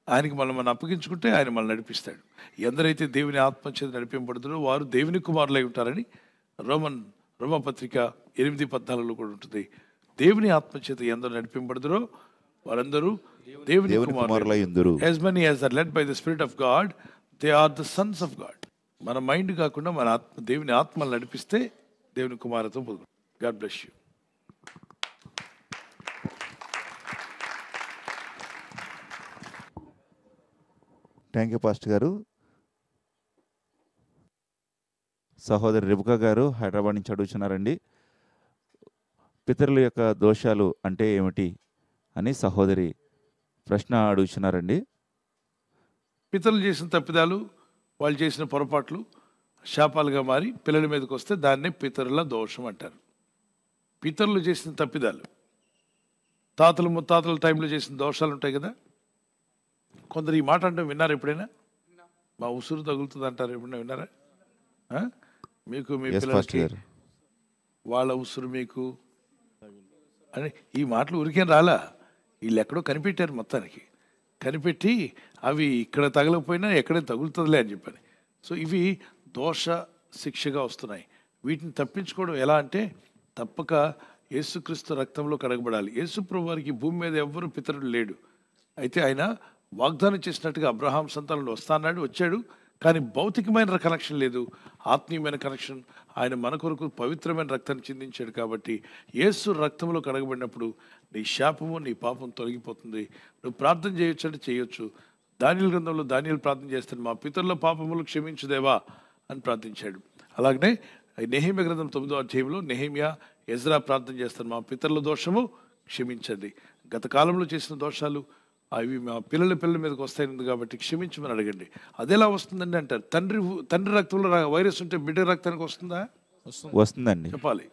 ఆయనకి మనం అప్పగించుకుంటే ఆయన మనల్ని నడిపిస్తాడు. ఎందరైతే దేవుని ఆత్మ చేత నడిపింపబడుతారో వారు దేవుని కుమారులై ఉంటారని రోమపత్రిక 8:14 కూడా ఉంటుంది. దేవుని ఆత్మ చేత ఎందరు నడిపింపబడుతారో వారందరూ దేవుని కుమారులై ఉందురు. As many as are led by the Spirit of God, they are the sons of God. మన మైండ్ కాకుండా మన ఆత్మ, దేవుని ఆత్మను నడిపిస్తే దేవుని కుమారత్వం పొందుతాం. God bless you. Thank you pastor గారు. సహోదరి రిబుకా గారు హైదరాబాద్ నుంచి అడుగుతున్నారండి. పితరుల యొక్క దోషాలు అంటే ఏమిటి అని సహోదరి ప్రశ్న అడుగుతున్నారండి. పితరులు చేసిన తప్పిదాలు, వాళ్ళు చేసిన పొరపాట్లు శాపాలుగా మారి పిల్లల మీదకి వస్తే దాన్నే పితరుల దోషం అంటారు. పితరులు చేసిన తప్పిదాలు, తాతలు ముత్తాతల టైంలో చేసిన దోషాలు ఉంటాయి కదా. కొందరు ఈ మాట అంటే విన్నారు ఎప్పుడైనా? మా ఉసురు తగులుతుంది అంటారు, ఎప్పుడైనా విన్నారా? మీకు మీ Yes, పిల్లలకి Pastor గారు. వాళ్ళ ఉసురు మీకు అని ఈ మాటలు ఊరికేం రాలా, వీళ్ళు ఎక్కడో కనిపెట్టారు. మొత్తానికి కనిపెట్టి అవి ఇక్కడ తగలకపోయినా ఎక్కడే తగులుతుందిలే అని చెప్పని. సో ఇవి దోష శిక్షగా వస్తున్నాయి. వీటిని తప్పించుకోవడం ఎలా అంటే తప్పక యేసుక్రీస్తు రక్తంలో కడగబడాలి. యేసుప్రభు వారికి భూమి మీద ఎవ్వరూ పితరుడు లేడు. అయితే ఆయన వాగ్దానం చేసినట్టుగా అబ్రహాం సంతానంలో వస్తాన్నాడు, వచ్చాడు. కానీ భౌతికమైన కనెక్షన్ లేదు, ఆత్మీయమైన కనెక్షన్. ఆయన మన కొరకు పవిత్రమైన రక్తాన్ని చిందించాడు. కాబట్టి యేసు రక్తంలో కడగబడినప్పుడు నీ శాపము నీ పాపం తొలగిపోతుంది. నువ్వు ప్రార్థన చేయొచ్చు అంటే చేయొచ్చు. దానియేలు గ్రంథంలో దానియేలు ప్రార్థన చేస్తాడు, మా పితరుల పాపములు క్షమించుదేవా అని ప్రార్థించాడు. అలాగనే నెహెమ్యా గ్రంథం 9వ అధ్యాయంలో నెహెమ్యా, ఎజ్రా ప్రార్థన చేస్తాడు, మా పితరుల దోషము క్షమించండి. గత కాలంలో చేసిన దోషాలు అవి మా పిల్లల మీదకి వస్తాయి కాబట్టి క్షమించమని అడగండి. అదెలా వస్తుందండి అంటారు. తండ్రి రక్తంలో వైరస్ ఉంటే బిడ్డ రక్తానికి వస్తుందా? వస్తుందండి, చెప్పాలి,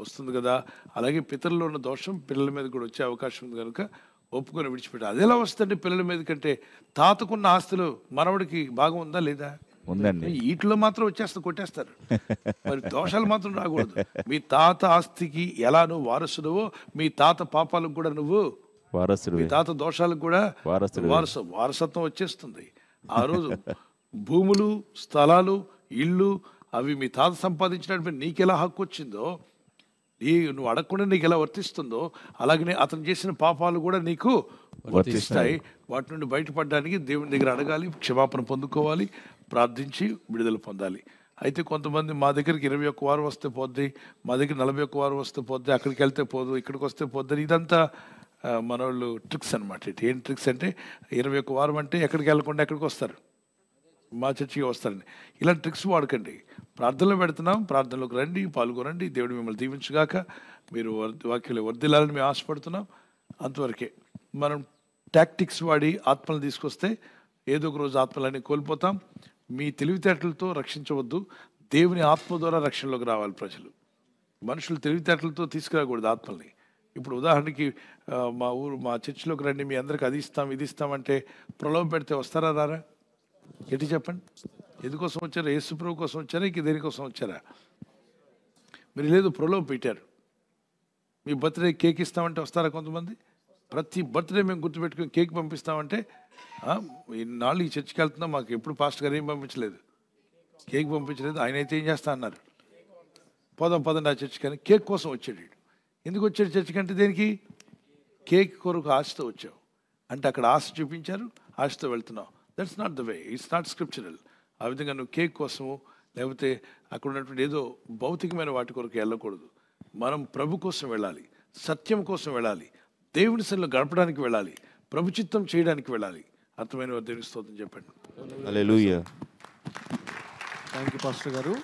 వస్తుంది కదా. అలాగే పితరులో ఉన్న దోషం పిల్లల మీద కూడా వచ్చే అవకాశం ఉంది కనుక ఒప్పుకొని విడిచిపెట్టాలి. అదెలా వస్తుందండి పిల్లల మీద కంటే? తాతకున్న ఆస్తులు మనవడికి భాగం ఉందా లేదా? ఉందండి. వీటిలో మాత్రం కొట్టేస్తారు. మరి దోషాలు మాత్రం రాకూడదు. మీ తాత ఆస్తికి ఎలా నువ్వు వారసుడువో మీ తాత పాపాలకు కూడా నువ్వు వారసుడు, మీ తాత దోషాలకు కూడా వారసత్వం వచ్చేస్తుంది. ఆ రోజు భూములు, స్థలాలు, ఇళ్ళు అవి మీ తాత సంపాదించినట్టు నీకెలా హక్కు వచ్చిందో, నువ్వు అడగకుండా నీకు ఎలా వర్తిస్తుందో, అలాగనే అతను చేసిన పాపాలు కూడా నీకు వర్తిస్తాయి. వాటి నుండి బయటపడడానికి దేవుని దగ్గర అడగాలి, క్షమాపణ పొందుకోవాలి, ప్రార్థించి విడుదల పొందాలి. అయితే కొంతమంది మా దగ్గరికి 21 వారం వస్తే పోద్ది, మా దగ్గర 41 వారం వస్తే పోద్ది, అక్కడికి వెళ్తే పోదు, ఇక్కడికి వస్తే పోద్ది. ఇదంతా మన వాళ్ళు ట్రిక్స్ అనమాట. ఏం ట్రిక్స్ అంటే 21 వారం అంటే ఎక్కడికి వెళ్ళకుండా ఎక్కడికి వస్తారు, మా చర్చికి వస్తారండి. ఇలాంటి ట్రిక్స్ వాడకండి. ప్రార్థనలో పెడుతున్నాం, ప్రార్థనలోకి రండి, పాల్గొనండి. దేవుడు మిమ్మల్ని దీవించుగాక. మీరు వాక్యంలో వర్ధిల్లాలని మేము ఆశపడుతున్నాం. అంతవరకే. మనం టాక్టిక్స్ వాడి ఆత్మలు తీసుకొస్తే ఏదో ఒక రోజు ఆత్మలన్నీ కోల్పోతాం. మీ తెలివితేటలతో రక్షించవద్దు, దేవుని ఆత్మ ద్వారా రక్షణలోకి రావాలి ప్రజలు. మనుషులు తెలివితేటలతో తీసుకురాకూడదు ఆత్మల్ని. ఇప్పుడు ఉదాహరణకి మా చర్చిలోకి రండి, మీ అందరికి అది ఇస్తాం ఇది ఇస్తామంటే ప్రలోభ పెడితే వస్తారా రారా? ఎట్టి చెప్పండి. ఎందుకోసం వచ్చారా? యేసుప్రభు కోసం వచ్చారా? ఇంక దేనికోసం వచ్చారా? మీరు లేదు ప్రలోభ పెట్టారు. మీ బర్త్డే కేక్ ఇస్తామంటే వస్తారా కొంతమంది? ప్రతి బర్త్డే మేము గుర్తుపెట్టుకుని కేక్ పంపిస్తామంటే ఇన్నాళ్ళు ఈ చర్చికి వెళ్తున్నాం, మాకు ఎప్పుడు పాస్టర్ గారు ఏం పంపించలేదు, కేక్ పంపించలేదు. ఆయన అయితే ఏం చేస్తా అన్నారు, పదండి ఆ చర్చికి అని. కేక్ కోసం వచ్చాడు. ఎందుకు వచ్చాడు చర్చికి అంటే? దేనికి? కేక్ కొరకు ఆశతో వచ్చావు అంటే అక్కడ ఆశ చూపించారు, ఆశతో వెళ్తున్నావు. That's not the way, it's not scriptural. ఆ విధంగా నువ్వు కేక్ కోసము లేకపోతే అక్కడ ఉన్నటువంటి ఏదో భౌతికమైన వాటి కొరకు వెళ్ళకూడదు. మనం ప్రభు కోసం వెళ్ళాలి, సత్యం కోసం వెళ్ళాలి, దేవుని సన్నిధిలో గడపడానికి వెళ్ళాలి, ప్రభు చిత్తం చేయడానికి వెళ్ళాలి. అర్థమైన దేవుని స్తోత్రం చెప్పండి. హల్లెలూయా. థ్యాంక్ యూ పాస్టర్ గారు.